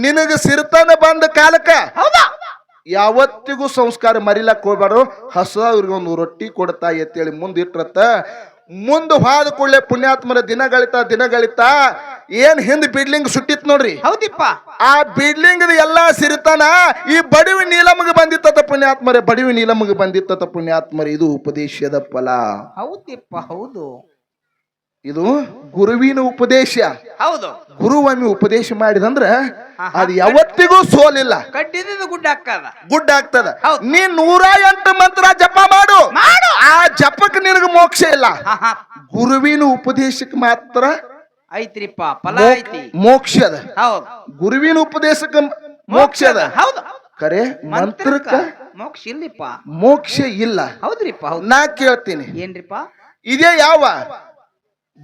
ನಿನಗ ಸಿರ್ತಾನ ಬಂದ ಕಾಲಕ್ಕ ಯಾವತ್ತಿಗೂ ಸಂಸ್ಕಾರ ಮರಿಲಕ್ ಹೋಗ್ಬಾರ್ದು, ಹಸವ್ರಿಗೆ ಒಂದು ರೊಟ್ಟಿ ಕೊಡ್ತಾ ಎತ್ತೇಳಿ ಮುಂದಿಟ್ರತ್ತ. ಮುಂದೆ ಹಾದ ಕೂಡಲೇ ಪುಣ್ಯಾತ್ಮರ ದಿನಗಳಿತ ಏನ್ ಹಿಂದ್ ಬಿಡ್ಲಿಂಗ್ ಸುಟ್ಟಿತ್ ನೋಡ್ರಿ. ಹೌದಿಪ್ಪ. ಆ ಬಿಡ್ಲಿಂಗ್ ಎಲ್ಲಾ ಸಿರಿತಾನ ಈ ಬಡವಿ ನೀಲಮ್ಮಗೆ ಬಂದಿತ್ತ ಪುಣ್ಯಾತ್ಮರೇ, ಬಡವಿ ನೀಲಮ್ಮಗೆ ಬಂದಿತ್ತ ಪುಣ್ಯಾತ್ಮರೇ. ಇದು ಉಪದೇಶದ ಫಲ. ಹೌದಿಪ್ಪ ಹೌದು. ಇದು ಗುರುವಿನ ಉಪದೇಶ. ಹೌದು. ಗುರುವೊಮ್ಮೆ ಉಪದೇಶ ಮಾಡಿದಂದ್ರ ಅದು ಯಾವತ್ತಿಗೂ ಸೋಲಿಲ್ಲ, ಕಡ್ಡಿದ ಗುಡ್ಡ ಆಗ್ತದ. ನೀ 108 ಮಂತ್ರ ಜಪ ಮಾಡು, ಆ ಜಪಕ್ಕೆ ನಿನಗೆ ಮೋಕ್ಷ ಇಲ್ಲ, ಗುರುವಿನ ಉಪದೇಶಕ್ಕೆ ಮಾತ್ರ ಐತ್ರಿಪ್ಪ ಫಲ ಐತಿ, ಮೋಕ್ಷದ. ಹೌದು. ಗುರುವಿನ ಉಪದೇಶಕ್ಕೆ ಮೋಕ್ಷದ. ಹೌದು. ಕರೆ ಮಂತ್ರಕ್ಕ ಮೋಕ್ಷ ಇಲ್ಲಿಪ್ಪ, ಮೋಕ್ಷ ಇಲ್ಲ. ಹೌದ್ರಿಪ್ಪ. ನಾ ಕೇಳ್ತೀನಿ, ಏನ್ರಿಪ್ಪ? ಇದೇ ಯಾವ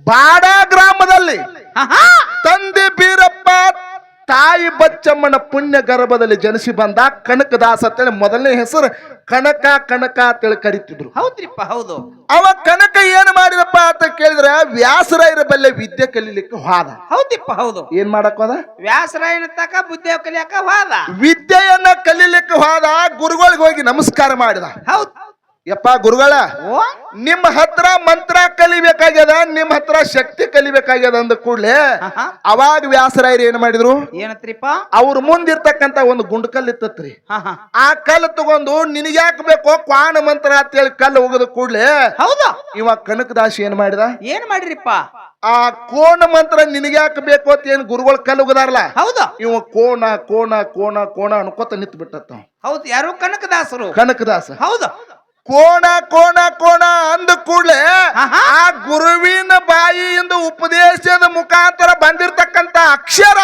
ಬಾಡ ಗ್ರಾಮದಲ್ಲಿ ತಂದೆ ಬೀರಪ್ಪ ತಾಯಿ ಬಚ್ಚಮ್ಮನ ಪುಣ್ಯ ಗರ್ಭದಲ್ಲಿ ಜನಿಸಿ ಬಂದ ಕನಕದಾಸ ಅಂತೇಳಿ ಮೊದಲನೇ ಹೆಸರು ಕನಕ ಅಂತೇಳಿ ಕರಿತಿದ್ರು. ಹೌದ್ರಿಪ್ಪ ಹೌದು. ಅವ ಕನಕ ಏನ್ ಮಾಡಿದಪ್ಪ ಅಂತ ಕೇಳಿದ್ರೆ ವ್ಯಾಸರಾಯರ ಬಲ್ಲೆ ವಿದ್ಯೆ ಕಲಿಲಿಕ್ಕೆ ಹೋದ. ಹೌದಿಪ್ಪ ಹೌದು. ಏನ್ ಮಾಡಕ್ ಹೋದ? ವ್ಯಾಸರಾಯನ ತಕ ಬುದ್ಧಿ ಕಲಿಯಕ ಹೋದ. ವಿದ್ಯೆಯನ್ನ ಕಲಿಲಿಕ್ಕೆ ಹೋದ. ಗುರುಗಳಿಗೆ ಹೋಗಿ ನಮಸ್ಕಾರ ಮಾಡಿದ. ಹೌದು. ಯಪ್ಪ ಗುರುಗಳ, ನಿಮ್ಮ ಹತ್ರ ಮಂತ್ರ ಕಲಿಬೇಕಾಗ್ಯದ, ನಿಮ್ಮ ಹತ್ರ ಶಕ್ತಿ ಕಲಿಬೇಕಾಗ್ಯದ ಅಂದ ಕೂಡ್ಲೆ ಅವಾಗ ವ್ಯಾಸರಾಯರು ಏನ್ ಮಾಡಿದ್ರು? ಏನತ್ರಿಪ್ಪ? ಅವ್ರ ಮುಂದಿರ್ತಕ್ಕಂತ ಒಂದು ಗುಂಡ್ಕಲ್ ಇತ್ತತ್ರಿ, ಆ ಕಲ್ಲು ತಗೊಂಡು ನಿನಗ್ಯಾಕ ಬೇಕೋ ಕ್ವಾಣ ಮಂತ್ರ ಅಂತೇಳಿ ಕಲ್ಲು ಹೋಗದ ಕೂಡ್ಲೆ ಹೌದಾ ಇವ ಕನಕದಾಸಿ ಏನ್ ಮಾಡಿದ? ಏನ್ ಮಾಡಿರಿಪ್ಪ? ಆ ಕೋಣ ಮಂತ್ರ ನಿನಗ್ಯಾಕ ಬೇಕು ಅಂತ ಏನ್ ಗುರುಗಳು ಕಲ್ಲು ಹೋಗದಾರಲ್ಲ, ಹೌದಾ, ಇವ ಕೋಣ ಕೋಣ ಕೋಣ ಕೋಣ ಅನ್ಕೋತ ನಿಂತು ಬಿಟ್ಟತ್ತ. ಹೌದು. ಯಾರು? ಕನಕದಾಸರು. ಕನಕದಾಸ. ಹೌದು. ಕೋಣ ಕೋಣ ಕೋಣ ಅಂದ ಕೂಡ್ಲೆ ಆ ಗುರುವಿನ ಬಾಯಿಯಿಂದ ಉಪದೇಶದ ಮುಖಾಂತರ ಬಂದಿರತಕ್ಕಂತ ಅಕ್ಷರ,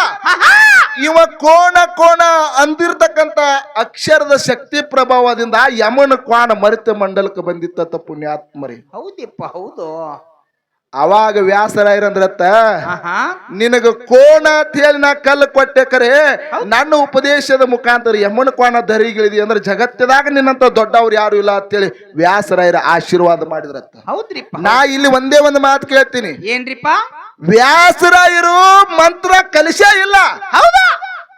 ಇವ ಕೋಣ ಕೋಣ ಅಂದಿರ್ತಕ್ಕಂತ ಅಕ್ಷರದ ಶಕ್ತಿ ಪ್ರಭಾವದಿಂದ ಯಮನ ಕ್ವಾಣ ಮರಿತ ಮಂಡಲಕ್ಕೆ ಬಂದಿತ್ತ ಪುಣ್ಯಾತ್ಮರಿ. ಹೌದಿಪ್ಪ ಹೌದು. ಅವಾಗ ವ್ಯಾಸರಾಯರಂದ್ರತ್ತ ಆಹಾ ನಿನಗ ಕೋಣ ಅಂತ ಹೇಳಿ ನಾ ಕಲ್ಲು ಕೊಟ್ಟೆ ಕರೆ ನನ್ನ ಉಪದೇಶದ ಮುಖಾಂತರ ಯಮನ ಕೋಣ ದರಿಗಿಳಿದಿ ಅಂದ್ರೆ ಜಗತ್ತದಾಗ ನಿನ್ನಂತ ದೊಡ್ಡವ್ರು ಯಾರು ಇಲ್ಲ ಅಂತೇಳಿ ವ್ಯಾಸರಾಯರ ಆಶೀರ್ವಾದ ಮಾಡಿದ್ರತ್ತ. ಹೌದ್ರಿಪ್ಪ. ನಾ ಇಲ್ಲಿ ಒಂದೇ ಒಂದು ಮಾತು ಕೇಳ್ತೀನಿ, ಏನ್ರಿಪ್ಪ? ವ್ಯಾಸರಾಯರು ಮಂತ್ರ ಕಲಿಸೇ ಇಲ್ಲ. ಹೌದಾ?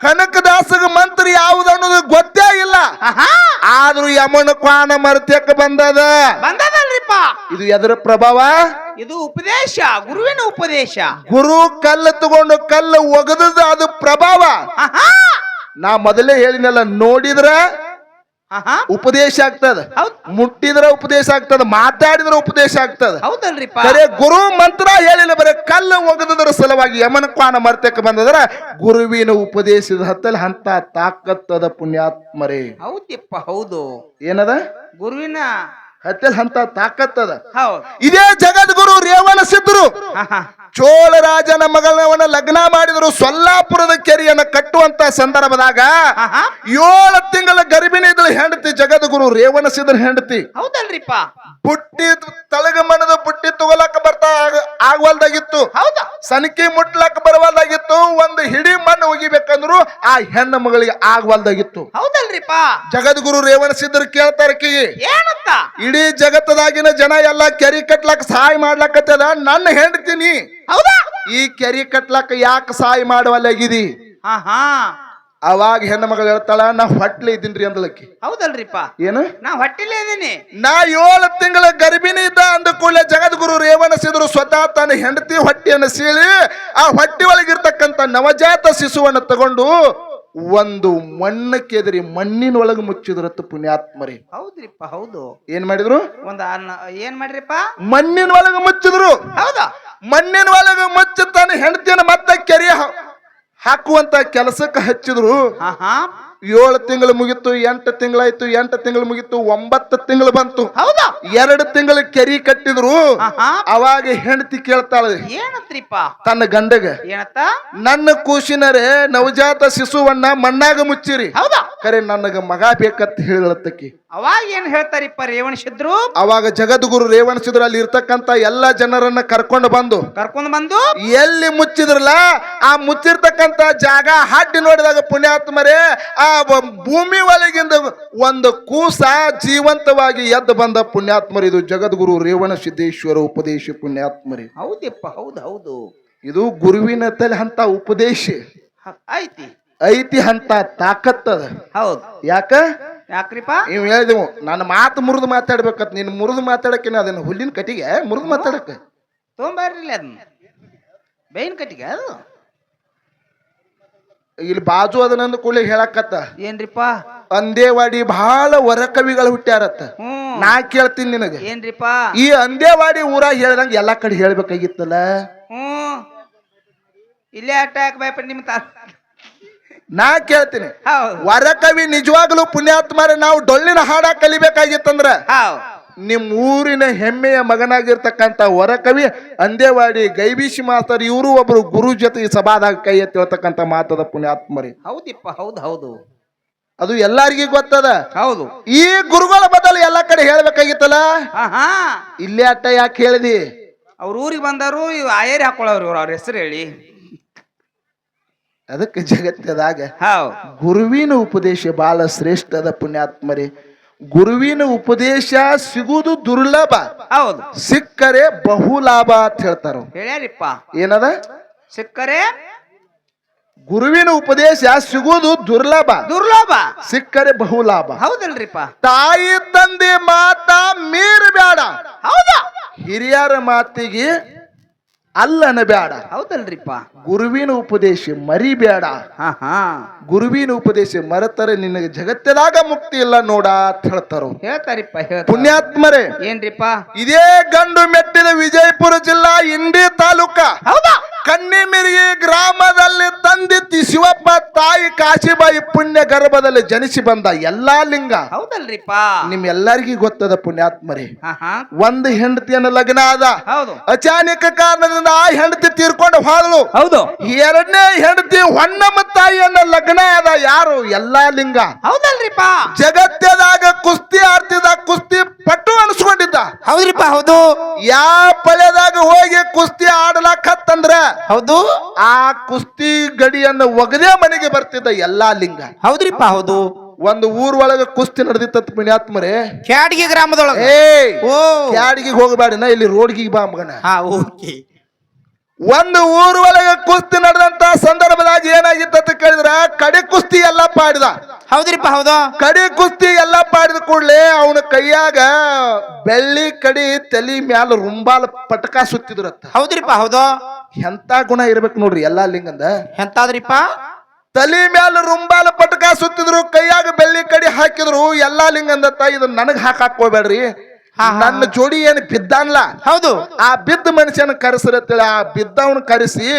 ಕನಕದಾಸಗ ಮಂತ್ರ ಯಾವ್ದು ಅನ್ನೋದು ಗೊತ್ತೇ ಇಲ್ಲ. ಆಹಾ ಆದ್ರೂ ಯಮನ ಕ್ವಾಣ ಮರ್ತಕ್ಕೆ ಬಂದದ. ಬಂದದಲ್ರಿಪ್ಪ. ಇದು ಎದರ ಪ್ರಭಾವ? ಇದು ಉಪದೇಶ, ಗುರುವಿನ ಉಪದೇಶ. ಗುರು ಕಲ್ಲು ತಗೊಂಡು ಕಲ್ಲು ಒಗದದ ಅದು ಪ್ರಭಾವ. ಆಹಾ ನಾ ಮೊದಲೇ ಹೇಳಿನಲ್ಲ, ನೋಡಿದ್ರ ಆಹಾ ಉಪದೇಶ ಆಗ್ತದ, ಹೌದ್ ಮುಟ್ಟಿದ್ರ ಉಪದೇಶ ಆಗ್ತದ, ಮಾತಾಡಿದ್ರ ಉಪದೇಶ ಆಗ್ತದ. ಹೌದಲ್ರಿಪ್ಪ. ಬರೇ ಗುರು ಮಂತ್ರ ಹೇಳಿಲ್ಲ, ಬರೇ ಕಲ್ಲು ಒಗದದ್ರ ಸಲುವಾಗಿ ಯಮನ ಕ್ವಾಣ ಮರ್ತಕ್ಕೆ ಬಂದದ್ರ ಗುರುವಿನ ಉಪದೇಶದ ಹತ್ತಲ್ಲಿ ಅಂತ ತಾಕತ್ತದ ಪುಣ್ಯಾತ್ಮರೇ. ಹೌದಿಪ್ಪ ಹೌದು. ಏನದ? ಗುರುವಿನ ಹತ್ತಲ್ಲಿ ಅಂತ ತಾಕತ್ತದ. ಹೌದು. ಇದೇ ಜಗದ್ಗುರು ರೇವಣ ಸಿದ್ಧರು ಆಹಾ ಚೋಳ ರಾಜನ ಮಗಳವನ್ನ ಲಗ್ನ ಮಾಡಿದ್ರು. ಸೊಲ್ಲಾಪುರದ ಕೆರೆಯನ್ನ ಕಟ್ಟುವಂತ ಸಂದರ್ಭದಾಗ ಆಹಾ 7 ತಿಂಗಳ ಗರ್ಭಿಣಿ ಇದ್ದಳು ಹೆಂಡತಿ, ಜಗದ್ಗುರು ರೇವಣ ಸಿದ್ಧರ ಹೆಂಡತಿ. ಹೌದಲ್ರಿಪ್ಪ. ಬುಟ್ಟಿ ತಳಗ ಮಣ್ಣದ ಬುಟ್ಟಿ ತಗೊಳಕ ಬರ್ತಾ ಆಗವಲ್ದಾಗಿತ್ತು, ಹೌದಾ? ಸನಕಿ ಮುಟ್ಲಕ್ಕ ಬರವಲ್ದಾಗಿತ್ತು, ಒಂದು ಹಿಡಿ ಮಣ್ಣು ಒಗಿಬೇಕಂದ್ರು ಆ ಹೆಣ್ಣು ಮಗಳಿಗೆ ಆಗವಲ್ದಾಗಿತ್ತು. ಹೌದಲ್ರಿಪ್ಪ. ಜಗದ್ಗುರು ರೇವಣ ಸಿದ್ಧರು ಕೇಳ್ತಾರ ಕಿಗಿ, ಏನಂತ? ಇಡೀ ಜಗತ್ತದಾಗಿನ ಜನ ಎಲ್ಲ ಕೆರಿ ಕಟ್ಲಾಕ ಸಹಾಯ ಮಾಡ್ಲಕತ್ತದ, ನನ್ನ ಹೆಂಡತಿನಿ ಹೌದಾ? ಈ ಕೆರಿ ಕಟ್ಲಾಕ ಯಾಕೆ ಸಹಾಯ ಮಾಡುವಲ್ಲಾಗಿದಿ? ಆಹಾ ಅವಾಗ ಹೆಣ್ಣು ಮಗಳು ಹೇಳ್ತಾಳ, ನಾ ಹೊಟ್ಲೆ ಇದ್ದೀನ್ರಿ ಅಂದಲಕ್ಕಿ. ಹೌದಲ್ರಿಪ್ಪ. ಏನು? ನಾ ಹೊಟ್ಟಿಲೇ ಇದೀನಿ. ನಾ 7 ತಿಂಗಳ ಗರ್ಭಿಣಿ ಇದ್ದ ಅಂದ ಕೂಡಲೇ ಜಗದ್ಗುರು ರೇವಣ ಸಿದ್ಧರು ಸ್ವತಃ ತನ್ನ ಹೆಂಡತಿ ಹೊಟ್ಟೆಯನ್ನು ಸೀಳಿ ಆ ಹೊಟ್ಟೆ ಒಳಗಿರ್ತಕ್ಕಂಥ ನವಜಾತ ಶಿಶುವನ್ನು ತಗೊಂಡು ಒಂದು ಮಣ್ಣು ಕೆದರಿ ಮಣ್ಣಿನ ಒಳಗೆ ಮುಚ್ಚಿದ್ರತ್ತು ಪುಣ್ಯಾತ್ಮರಿ. ಹೌದ್ರಿಪ್ಪ ಹೌದು. ಏನ್ ಮಾಡಿದ್ರು? ಏನ್ ಮಾಡ್ರಿಪ್ಪ? ಮಣ್ಣಿನ ಒಳಗೆ ಮುಚ್ಚಿದ್ರು. ಹೌದಾ? ಮಣ್ಣಿನ ಒಳಗೆ ಮುಚ್ಚಿ ತನ್ನ ಹೆಂಡತಿಯನ್ನು ಮತ್ತೆ ಕೆರೆ ಹಾಕುವಂತ ಕೆಲಸಕ್ಕೆ ಹಚ್ಚಿದ್ರು. ಆಹಾ 7 ತಿಂಗಳು ಮುಗಿತು, 8 ತಿಂಗಳಾಯ್ತು, 8 ತಿಂಗಳು ಮುಗಿತು, 9 ತಿಂಗಳು ಬಂತು. ಹೌದಾ? 2 ತಿಂಗಳು ಕೆರಿ ಕಟ್ಟಿದ್ರು. ಆಹಾ ಅವಾಗ ಹೆಂಡತಿ ಕೇಳ್ತಾಳೆ ಏನತ್ರಿಪ್ಪ ತನ್ನ ಗಂಡಗ, ಏನತ್ತ? ನನ್ನ ಕೂಸಿನರೇ ನವಜಾತ ಶಿಶುವನ್ನ ಮಣ್ಣಾಗ ಮುಚ್ಚಿರಿ, ಹೌದಾ? ಕರೆ ನನಗ ಮಗ ಬೇಕಂತ ಹೇಳತ್ತಕ್ಕಿ. ಅವಾಗ ಏನ್ ಹೇಳ್ತಾರಿಪ್ಪ ರೇವಣ ಸಿದ್ಧರು? ಅವಾಗ ಜಗದ್ಗುರು ರೇವಣ ಸಿದ್ಧರು ಅಲ್ಲಿ ಇರ್ತಕ್ಕಂತ ಎಲ್ಲಾ ಜನರನ್ನ ಕರ್ಕೊಂಡು ಬಂದು ಬಂದು ಎಲ್ಲಿ ಮುಚ್ಚಿದ್ರಲ್ಲ ಆ ಮುಚ್ಚಿರ್ತಕ್ಕಂತ ಜಾಗ ಹಡ್ಡಿ ನೋಡಿದಾಗ ಪುಣ್ಯಾತ್ಮರೇ ಆ ಭೂಮಿ ಒಳಗಿಂದ ಒಂದು ಕೂಸ ಜೀವಂತವಾಗಿ ಎದ್ದು ಬಂದ ಪುಣ್ಯಾತ್ಮರಿ. ಇದು ಜಗದ್ಗುರು ರೇವಣ ಸಿದ್ದೇಶ್ವರ ಉಪದೇಶ ಪುಣ್ಯಾತ್ಮರಿ. ಹೌದಿಪ್ಪ ಹೌದು ಹೌದು. ಇದು ಗುರುವಿನ ತಲೆ ಅಂತ ಉಪದೇಶ ಐತಿ ಐತಿ ಅಂತ ತಾಕತ್ತದ. ಹೌದು. ಯಾಕ್ರಿಪ್ಪ? ನೀವು ಹೇಳಿದೆವು ನನ್ನ ಮಾತು ಮುರಿದು ಮಾತಾಡ್ಬೇಕತ್, ನೀನು ಮುರಿದು ಮಾತಾಡಕ್ಕೆ ಅದನ್ನ ಹುಲ್ಲಿನ ಕಟ್ಟಿಗೆ ಮುರಿದು ಮಾತಾಡಕ್ಕೆ ತೊಗೊಂಬರ್ರಿಲ್ಲ ಅದನ್ನ ಬೇಯಿನ ಕಟ್ಟಿಗೆ. ಅದು ಇಲ್ಲಿ ಬಾಜು ಅದನ್ನಂದು ಕೂಲಿ ಹೇಳಕತ್ತ. ಏನ್ರಿಪ್ಪ? ಅಂದೇವಾಡಿ ಬಹಳ ವರ ಕವಿಗಳು ಹುಟ್ಟ್ಯಾರತ್ತ. ನಾ ಕೇಳ್ತೀನಿ ನಿನಗೆ, ಏನ್ರಿಪ್ಪ? ಈ ಅಂದೇವಾಡಿ ಊರಾಗ ಹೇಳ್ದಂಗ ಎಲ್ಲಾ ಕಡೆ ಹೇಳ್ಬೇಕಾಗಿತ್ತಲ್ಲ. ಇಲ್ಲೇ ಅಟ್ಯಾಕ್ ಭಯಪಡ ನಿಮ್ ನಾ ಕೇಳ್ತೀನಿ, ಹೌದು. ವರಕವಿ ನಿಜವಾಗ್ಲೂ ಪುಣ್ಯಾತ್ಮರೇ ನಾವು ಡೊಳ್ಳಿನ ಹಾಡ ಕಲಿಬೇಕಾಗಿತ್ತಂದ್ರ ನಿಮ್ ಊರಿನ ಹೆಮ್ಮೆಯ ಮಗನಾಗಿರ್ತಕ್ಕಂಥ ವರಕವಿ ಅಂದೇವಾಡಿ ಗೈಬೀಶಿ ಮಾಸ್ತರ್ ಇವರು ಒಬ್ರು ಗುರು ಜೊತೆ ಈ ಸಭಾದಾಗ ಕೈ ಎತ್ತಿ ಹೇಳ್ತಕ್ಕಂಥ ಮಾತದ ಪುಣ್ಯಾತ್ಮರಿ. ಹೌದಿಪ್ಪ ಹೌದು ಹೌದು. ಅದು ಎಲ್ಲಾರಿಗೂ ಗೊತ್ತದ. ಹೌದು. ಈ ಗುರುಗಳ ಬದಲು ಎಲ್ಲಾ ಕಡೆ ಹೇಳ್ಬೇಕಾಗಿತ್ತಲ್ಲ. ಇಲ್ಲೇ ಅಟ್ಟ ಯಾಕೆ ಹೇಳಿದಿ? ಅವ್ರ ಊರಿಗೆ ಬಂದರು ಆಯೇರಿ ಹಾಕೊಳ್ಳೋರು ಅವ್ರ ಹೆಸರು ಹೇಳಿ. ಅದಕ್ಕೆ ಜಗತ್ತದಾಗ ಗುರುವಿನ ಉಪದೇಶ ಬಹಳ ಶ್ರೇಷ್ಠದ ಪುಣ್ಯಾತ್ಮರಿ. ಗುರುವಿನ ಉಪದೇಶ ಸಿಗುವುದು ದುರ್ಲಭ, ಹೌದು, ಸಿಕ್ಕರೆ ಬಹುಲಾಭ ಅಂತ ಹೇಳ್ತಾರ. ಹೇಳ್ಯಾರಿಪ್ಪ. ಏನದ? ಸಿಕ್ಕರೆ ಗುರುವಿನ ಉಪದೇಶ ಸಿಗುವುದು ದುರ್ಲಭ, ಸಿಕ್ಕರೆ ಬಹುಲಾಭ. ಹೌದಲ್ರಿಪ್ಪ? ತಾಯಿ ತಂದೆ ಮಾತ ಮೀರಬೇಡ, ಹೌದಾ? ಹಿರಿಯರ ಮಾತಿಗೆ ಅಲ್ಲನ ಬೇಡ, ಹೌದಲ್ರಿಪ್ಪ? ಗುರುವಿನ ಉಪದೇಶ ಮರಿಬೇಡ. ಗುರುವಿನ ಉಪದೇಶ ಮರೆತರೆ ನಿನಗೆ ಜಗತ್ತದಾಗ ಮುಕ್ತಿ ಇಲ್ಲ ನೋಡ ಅಂತ ಹೇಳ್ತಾರ. ಹೇಳ್ತಾರಿಪ್ಪ. ಪುಣ್ಯಾತ್ಮರೇ, ಏನ್ರಿಪ್ಪ? ಇದೇ ಗಂಡು ಮೆಟ್ಟಿದ ವಿಜಯಪುರ ಜಿಲ್ಲಾ ಇಂಡಿ ತಾಲೂಕ, ಹೌದಾ, ಕನ್ನಿಮಿರಿ ಗ್ರಾಮದಲ್ಲಿ ತಂದಿತ್ತಿ ಶಿವಪ್ಪ ತಾಯಿ ಕಾಶಿಬಾಯಿ ಪುಣ್ಯ ಗರ್ಭದಲ್ಲಿ ಜನಿಸಿ ಬಂದ ಎಲ್ಲಾ ಲಿಂಗ. ಹೌದಲ್ರಿಪ್ಪ? ನಿಮ್ ಎಲ್ಲರಿಗೂ ಗೊತ್ತದ ಪುಣ್ಯಾತ್ಮರೇ. ಒಂದು ಹೆಂಡತಿಯನ್ನು ಲಗ್ನ ಆದ, ಹೌದು, ಅಚಾನಕ ಕಾರಣದಿಂದ ಆ ಹೆಂಡತಿ ತೀರ್ಕೊಂಡು ಹೋದಳು. ಹೌದು. 2ನೇ ಹೆಂಡತಿ ಹೊನ್ನಮ್ಮ ತಾಯಿಯನ್ನ ಲಗ್ನ ಆದ. ಯಾರು? ಎಲ್ಲಾ ಲಿಂಗ. ಹೌದಲ್ರಿಪ್ಪ? ಜಗತ್ತದಾಗ ಕುಸ್ತಿ ಆಡ್ತಿದ್ದ, ಕುಸ್ತಿ ಪಟ್ಟು ಅನ್ಸ್ಕೊಂಡಿದ್ದ. ಹೌದ್ರಿಪ್ಪ? ಹೌದು. ಯಾವ ಪಳ್ಯದಾಗ ಹೋಗಿ ಕುಸ್ತಿ ಆಡ್ಲಾಕತ್ತಂದ್ರ ಹೌದು ಆ ಕುಸ್ತಿ ಗಡಿಯನ್ನು ಒಗದೇ ಮನೆಗೆ ಬರ್ತಿದ್ದ ಎಲ್ಲಾ ಲಿಂಗ. ಹೌದ್ರಿಪ್ಪ ಹೌದು. ಒಂದು ಊರ್ ಒಳಗ ಕುಸ್ತಿ ನಡೆದಿತ್ತ ಪುಣ್ಯಾತ್ಮರೇ, ಕ್ಯಾಡ್ಗಿ ಗ್ರಾಮದೊಳಗ. ಓ ಕ್ಯಾಡಿಗೆ ಹೋಗಬೇಡನ, ಇಲ್ಲಿ ರೋಡ್ಗಿಗೆ ಬಾ ಮಗನ. ಹಾ ಓಕೆ. ಒಂದು ಊರ್ ಒಳಗ ಕುಸ್ತಿ ನಡೆದಂತ ಸಂದರ್ಭದಾಗ ಏನಾಗಿತ್ತ ಅಂತ ಕೇಳಿದ್ರ, ಕಡೆ ಕುಸ್ತಿ ಎಲ್ಲ ಪಾಡಿದ. ಹೌದ್ರಿಪ್ಪ ಹೌದು. ಕಡೆ ಕುಸ್ತಿ ಎಲ್ಲ ಪಾಡಿದ ಕೂಡ್ಲೆ ಅವನ ಕೈಯಾಗ ಬೆಳ್ಳಿ ಕಡಿ ತಲಿ ಮ್ಯಾಲ ರುಂಬಾಲ ಪಟಕ ಸುತ್ತಿದ್ರತ್ತ. ಹೌದ್ರಿಪ್ಪ ಹೌದು. ಎಂತ ಗುಣ ಇರ್ಬೇಕು ನೋಡ್ರಿ ಎಲ್ಲಾ ಲಿಂಗಂದ. ಎಂತಾದ್ರಿಪ್ಪ? ತಲಿ ಮ್ಯಾಲ ರುಂಬಾಲ ಪಟಕ ಸುತ್ತಿದ್ರು, ಕೈಯಾಗ ಬೆಳ್ಳಿ ಕಡಿ ಹಾಕಿದ್ರು. ಎಲ್ಲಾ ಲಿಂಗಂದತ್ತ, ಇದನ್ನ ನನಗ್ ಹಾಕಾಕ್ ಹೋಗ್ಬೇಡ್ರಿ, ನನ್ನ ಜೋಡಿ ಏನ್ ಬಿದ್ದಾನ್ಲ, ಹೌದು ಆ ಬಿದ್ದ ಮನುಷ್ಯನ ಕರೆಸರತ್ತೇಳಿ ಆ ಬಿದ್ದವನ್ ಕರೆಸಿ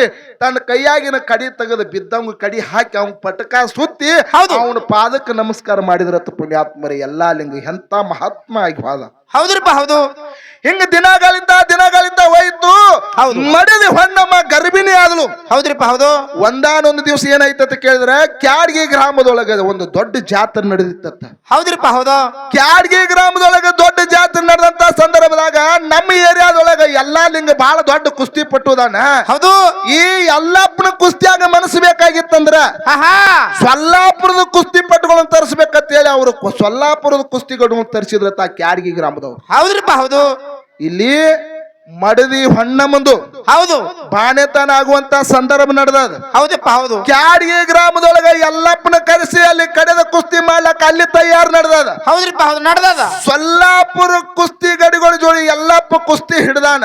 ತನ್ನ ಕೈಯಾಗಿನ ಕಡಿ ತೆಗೆದು ಬಿದ್ದವನ್ ಕಡಿ ಹಾಕಿ ಅವನ್ ಪಟಕ ಸುತ್ತಿ ಅವನ ಪಾದಕ್ಕೆ ನಮಸ್ಕಾರ ಮಾಡಿದ್ರತ್ತ ಪುಣ್ಯಾತ್ಮರಿ. ಎಲ್ಲಾ ಲಿಂಗ ಎಂತ ಮಹಾತ್ಮ ಆಗಿ ಹೋದ. ಹೌದ್ರಿಪ್ಪ ಹೌದು. ಹಿಂಗ ದಿನಗಳಿಂದ ಹೋಯ್ತು. ಮಡದಿ ಹೊನ್ನಮ್ಮ ಗರ್ಭಿಣಿ ಆದಳು. ಹೌದ್ರಿಪ್ಪ ಹೌದು. ಒಂದಾನೊಂದು ದಿವಸ ಏನಾಯ್ತಂತ ಕೇಳಿದ್ರೆ, ಕ್ಯಾಡ್ಗಿ ಗ್ರಾಮದೊಳಗ ಒಂದು ದೊಡ್ಡ ಜಾತ್ರೆ ನಡೆದಿತ್ತ. ಹೌದ್ರಿಪ್ಪ ಹೌದು. ಕ್ಯಾಡ್ಗಿ ಗ್ರಾಮದೊಳಗ ದೊಡ್ಡ ಜಾತ್ರೆ ನಡೆದಂತ ಸಂದರ್ಭದಾಗ ನಮ್ಮ ಏರಿಯಾದೊಳಗ ಎಲ್ಲಾ ಲಿಂಗ ಬಹಳ ದೊಡ್ಡ ಕುಸ್ತಿ ಪಟ್ಟುದಾನ. ಹೌದು. ಈ ಎಲ್ಲಪ್ಪನ ಕುಸ್ತಿಯಾಗ ಮನಸ್ಸು ಬೇಕಾಗಿತ್ತಂದ್ರ ಸೊಲ್ಲಾಪುರದ ಕುಸ್ತಿ ಪಟ್ಟುಗಳನ್ನ ತರಿಸ್ಬೇಕಂತ ಹೇಳಿ ಅವರು ಸೊಲ್ಲಾಪುರದ ಕುಸ್ತಿಗಳನ್ನು ತರಿಸಿದ್ರತ್ತ ಕ್ಯಾಡ್ಗಿ ಗ್ರಾಮದವ್ರು. ಹೌದ್ರಿಪ್ಪ ಹೌದು. ಇಲ್ಲಿ ಮಡದಿ ಹೊನ್ನಮ್ಮಂದು ಹೌದು ಬಾಣೆತನ ಆಗುವಂತ ಸಂದರ್ಭ ನಡೆದ. ಹೌದಪ್ಪ ಹೌದು. ಕ್ಯಾಡ್ಗಿ ಗ್ರಾಮದೊಳಗ ಎಲ್ಲಪ್ಪನ ಕರೆಸಿ ಅಲ್ಲಿ ಕಡೆದ ಕುಸ್ತಿ ಮಾಡ್ಲಕ್ಕ ಅಲ್ಲಿ ತಯಾರು ನಡೆದ. ಹೌದ್ರಿಪ್ಪ ಹೌದು ನಡೆದ. ಸೊಲ್ಲಾಪುರ ಕುಸ್ತಿ ಗಡಿಗಳ ಜೋಡಿ ಎಲ್ಲಪ್ಪ ಕುಸ್ತಿ ಹಿಡ್ದಾನ.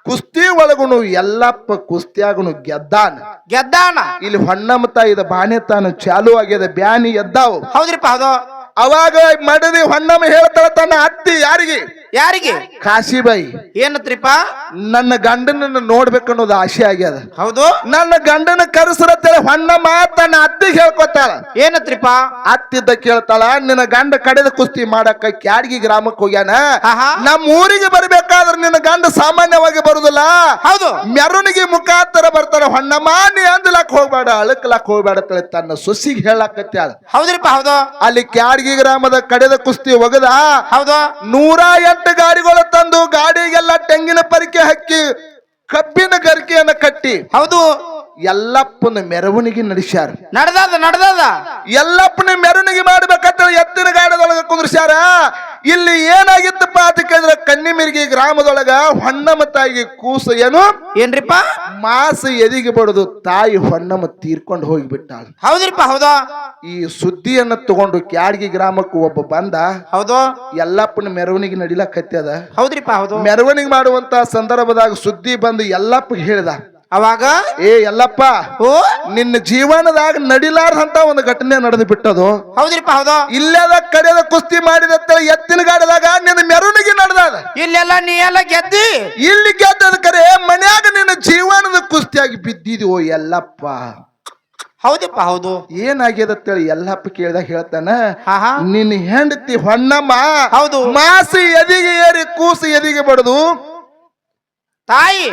ಕುಸ್ತಿ ಒಳಗುನು ಎಲ್ಲಪ್ಪ ಕುಸ್ತಿಯಾಗನು ಗೆದ್ದಾನ. ಇಲ್ಲಿ ಹೊನ್ನಮ್ಮ ತಾಯಿದ ಬಾಣೆತನ ಚಾಲು ಆಗ್ಯದ, ಬ್ಯಾನಿ ಎದ್ದಾವು. ಹೌದ್ರಿಪ್ಪ ಹೌದು. ಅವಾಗ ಮಡದಿ ಹೊನ್ನಮ್ಮ ಹೇಳ್ತಾಳ ತನ್ನ ಅತ್ತಿ ಯಾರಿಗೆ ಕಾಶಿಬಾಯಿ, ಏನತ್ರಿಪ್ಪ? ನನ್ನ ಗಂಡನನ್ನ ನೋಡ್ಬೇಕನ್ನೋದು ಆಸೆ ಆಗ್ಯದ. ಹೌದು. ನನ್ನ ಗಂಡನ ಕರೆಸರತ್ತೇಳಿ ಹೊನ್ನಮ್ಮ ತನ್ನ ಅತ್ತಿಗೆ ಹೇಳ್ಕೊತಾಳ. ಏನತ್ರಿಪ್ಪ? ಅತ್ತಿದ್ದ ಕೇಳ್ತಾಳ, ನಿನ್ನ ಗಂಡ ಕಡೆದ ಕುಸ್ತಿ ಮಾಡಕ್ಕ ಕ್ಯಾಡ್ಗಿ ಗ್ರಾಮಕ್ಕೆ ಹೋಗ್ಯಾನ, ನಮ್ಮ ಊರಿಗೆ ಬರ್ಬೇಕಾದ್ರೆ ನಿನ್ನ ಗಂಡ ಸಾಮಾನ್ಯವಾಗಿ ಬರುದಿಲ್ಲ, ಹೌದು ಮೆರವಣಿಗೆ ಮುಖಾಂತರ ಬರ್ತಾರ. ಹೊನ್ನಮ್ಮ ನೀ ಅಂದ್ಲಾಕ್ ಹೋಗ್ಬೇಡ, ಅಳಕ್ಲಾಕ್ ಹೋಗ್ಬೇಡ ತನ್ನ ಸೊಸಿಗೆ ಹೇಳಾಕತ್ಯಾಳ. ಹೌದ್ರಿಪ್ಪ ಹೌದು. ಅಲ್ಲಿ ಕ್ಯಾಡ್ಗಿ ಗ್ರಾಮದ ಕಡೆದ ಕುಸ್ತಿ ಒಗದ. ಹೌದು. 108 ಗಾಡಿಗಳು ತಂದು ಗಾಡಿಗೆಲ್ಲ ತೆಂಗಿನ ಪರಿಕೆ ಹಾಕಿ ಕಬ್ಬಿನ ಗರಿಕೆಯನ್ನ ಕಟ್ಟಿ ಹೌದು ಎಲ್ಲಪ್ಪನ ಮೆರವಣಿಗೆ ನಡೆಸ್ಯಾರ. ನಡೆದ ಎಲ್ಲಪ್ಪನ ಮೆರವಣಿಗೆ ಮಾಡ್ಬೇಕಂತ ಎತ್ತಿನ ಗಾಡದೊಳಗ ಕುಂದ್ರಸ್ಯಾರ. ಇಲ್ಲಿ ಏನಾಗಿತ್ತಪ್ಪ ಅಂತ ಕೇಳಿದ್ರೆ, ಕನ್ನಿಮಿರ್ಗಿ ಗ್ರಾಮದೊಳಗ ಹೊನ್ನಮ್ಮ ತಾಯಿಗೆ ಕೂಸು ಏನ್ರಿಪ್ಪ ಮಾಸ ಎದಿಗೆ ಬಡದು ತಾಯಿ ಹೊನ್ನಮ್ಮ ತೀರ್ಕೊಂಡು ಹೋಗಿಬಿಟ್ಟಾಳ. ಹೌದ್ರಿಪ್ಪ ಹೌದು. ಈ ಸುದ್ದಿಯನ್ನ ತಗೊಂಡು ಕ್ಯಾಡ್ಗಿ ಗ್ರಾಮಕ್ಕೆ ಒಬ್ಬ ಬಂದ. ಹೌದು. ಎಲ್ಲಪ್ಪನ ಮೆರವಣಿಗೆ ನಡಿಲಕತ್ಯದ. ಹೌದ್ರಿಪ್ಪ ಹೌದು. ಮೆರವಣಿಗೆ ಮಾಡುವಂತ ಸಂದರ್ಭದಾಗ ಸುದ್ದಿ ಬಂದು ಎಲ್ಲಪ್ಪ ಹೇಳಿದ. ಅವಾಗ ಎಲ್ಲಪ್ಪ, ನಿನ್ನ ಜೀವನದಾಗ ನಡಿಲಾರ್ದಂತ ಒಂದು ಘಟನೆ ನಡೆದು ಬಿಟ್ಟದು. ಹೌದ್ರಿಪ್ಪ ಹೌದು. ಇಲ್ಲದ ಕಡೆದ ಕುಸ್ತಿ ಮಾಡಿದ ಎತ್ತಿನ ಗಾಡಿದಾಗ ನಿನ್ನ ಮೆರವಣಿಗೆ ನಡೆದ. ಇಲ್ಲೆಲ್ಲ ನೀ ಎಲ್ಲ ಗೆದ್ದಿ, ಇಲ್ಲಿ ಗೆದ್ದದ ಕರೆ ಮನ್ಯಾಗ ನಿನ್ನ ಜೀವನದ ಕುಸ್ತಿಯಾಗಿ ಬಿದ್ದಿದ್ಯೋ ಎಲ್ಲಪ್ಪ. ಹೌದಪ್ಪ ಹೌದು. ಏನಾಗ್ಯದತ್ತೇಳಿ ಎಲ್ಲಪ್ಪ ಕೇಳಿದಾಗ ಹೇಳ್ತಾನ, ನಿನ್ನ ಹೆಂಡತಿ ಹೊನ್ನಮ್ಮ ಹೌದು ಮಾಸಿ ಎದಿಗೆ ಏರಿ ಕೂಸು ಎದಿಗೆ ಬಡದು ತಾಯಿ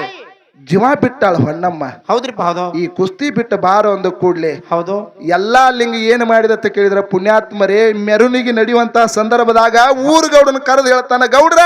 ಜೀವ ಬಿಟ್ಟಾಳ ಹೊನ್ನಮ್ಮ. ಹೌದ್ರಿಪ್ಪ ಹೌದು. ಈ ಕುಸ್ತಿ ಬಿಟ್ಟ ಬಾರ ಒಂದು ಕೂಡ್ಲೆ ಹೌದು ಎಲ್ಲಾ ಲಿಂಗ ಏನ್ ಮಾಡಿದತ್ತ ಕೇಳಿದ್ರ, ಪುಣ್ಯಾತ್ಮರೇ ಮೆರವಣಿಗೆ ನಡೆಯುವಂತ ಸಂದರ್ಭದಾಗ ಊರ್ ಗೌಡನ ಕರೆದು ಹೇಳ್ತಾನ, ಗೌಡ್ರ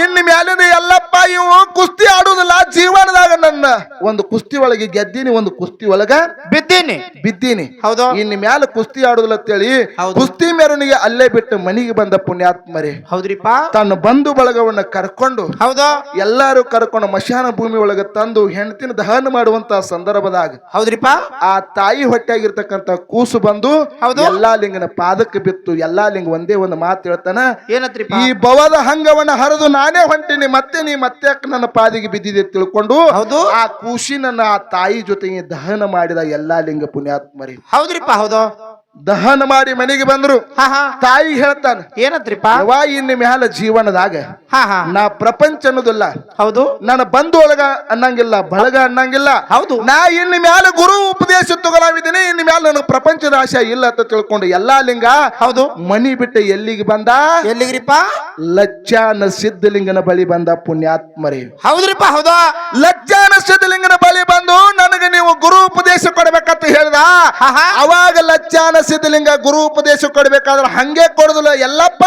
ಇನ್ನು ಮ್ಯಾಲಿಂದ ಎಲ್ಲಪ್ಪ ಇವು ಕುಸ್ತಿ ಆಡುದಿಲ್ಲ, ಜೀವನದಾಗ ನನ್ನ ಒಂದು ಕುಸ್ತಿ ಒಳಗೆ ಗೆದ್ದೀನಿ, ಒಂದು ಕುಸ್ತಿ ಒಳಗ ಬಿದ್ದೀನಿ. ಹೌದು. ಇನ್ನು ಮ್ಯಾಲ ಕುಸ್ತಿ ಆಡುದಿಲ್ಲ ಅಂತೇಳಿ ಕುಸ್ತಿ ಮೆರವಣಿಗೆ ಅಲ್ಲೇ ಬಿಟ್ಟು ಮನಿಗೆ ಬಂದ ಪುಣ್ಯಾತ್ಮರೇ. ಹೌದ್ರಿಪ್ಪ. ತನ್ನ ಬಂಧು ಬಳಗವನ್ನ ಕರ್ಕೊಂಡು ಹೌದು ಎಲ್ಲಾರು ಕರ್ಕೊಂಡು ಮಶಾನ ಭೂಮಿ ಒಳಗ ತಂದು ಹೆಂಡತಿನ ದಹನ ಮಾಡುವಂತ ಸಂದರ್ಭದಾಗ ಹೌದ್ರಿಪ್ಪ ಆ ತಾಯಿ ಹೊಟ್ಟೆಯಾಗಿರ್ತಕ್ಕಂತ ಕೂಸು ಬಂದು ಎಲ್ಲಾ ಲಿಂಗನ ಪಾದಕ್ಕೆ ಬಿತ್ತು. ಎಲ್ಲಾ ಲಿಂಗ ಒಂದೇ ಒಂದು ಮಾತು ಹೇಳ್ತಾನ, ಏನತ್ರಿಪ್ಪ? ಈ ಭವದ ಹಂಗವನ್ನ ಹರಿದು ನಾನೇ ಹೊಂಟಿನಿ, ನೀ ಮತ್ತೆ ನನ್ನ ಪಾದಿಗೆ ಬಿದ್ದಿದೆ ತಿಳ್ಕೊಂಡು ಆ ಕೂಸಿನನ್ನ ಆ ತಾಯಿ ಜೊತೆಗೆ ದಹನ ಮಾಡಿದ ಎಲ್ಲಾ ಲಿಂಗ ಪುಣ್ಯಾತ್ಮರಿ. ಹೌದ್ರಿಪ್ಪ ಹೌದು. ದಹನ ಮಾಡಿ ಮನೆಗೆ ಬಂದ್ರು. ತಾಯಿ ಹೇಳ್ತಾನ, ಏನತ್ರಿಪ್ಪ? ಇನ್ನು ಮ್ಯಾಲ ಜೀವನದಾಗ ನಾ ಪ್ರಪಂಚ ಅನ್ನೋದಿಲ್ಲ, ಹೌದು ನನ್ನ ಬಂಧು ಒಳಗ ಅನ್ನಂಗಿಲ್ಲ, ಬಳಗ ಅನ್ನಂಗಿಲ್ಲ, ಹೌದು ನಾ ಇನ್ನು ಮ್ಯಾಲ ಗುರು ಉಪದೇಶ ತಗೊಳಾವಿದ್ದೀನಿ, ಇನ್ನು ಮ್ಯಾಲ ನನಗೆ ಪ್ರಪಂಚದ ಆಶೆ ಇಲ್ಲ ಅಂತ ತಿಳ್ಕೊಂಡು ಎಲ್ಲಾ ಲಿಂಗ ಹೌದು ಮನಿ ಬಿಟ್ಟು ಎಲ್ಲಿಗೆ ಬಂದ? ಎಲ್ಲಿಗ್ರಿಪ್ಪ? ಲಚ್ಚಾನ ಸಿದ್ಧಲಿಂಗನ ಬಳಿ ಬಂದ ಪುಣ್ಯಾತ್ಮರಿ. ಹೌದ್ರಿಪ್ಪ ಹೌದು. ಲಚ್ಚಾನ ಸಿದ್ಧಲಿಂಗನ ಬಳಿ ಬಂದು ನನಗೆ ನೀವು ಗುರು ಉಪದೇಶ ಕೊಡ್ಬೇಕಂತ ಹೇಳ್ದ. ಅವಾಗ ಲಚ್ಚಾನ ಸಿದ್ಧಲಿಂಗ ಗುರು ಉಪದೇಶ ಕೊಡ್ಬೇಕಾದ್ರೆ ಹಂಗೆ ಕೊಡುದಿಲ್ಲ, ಎಲ್ಲಪ್ಪ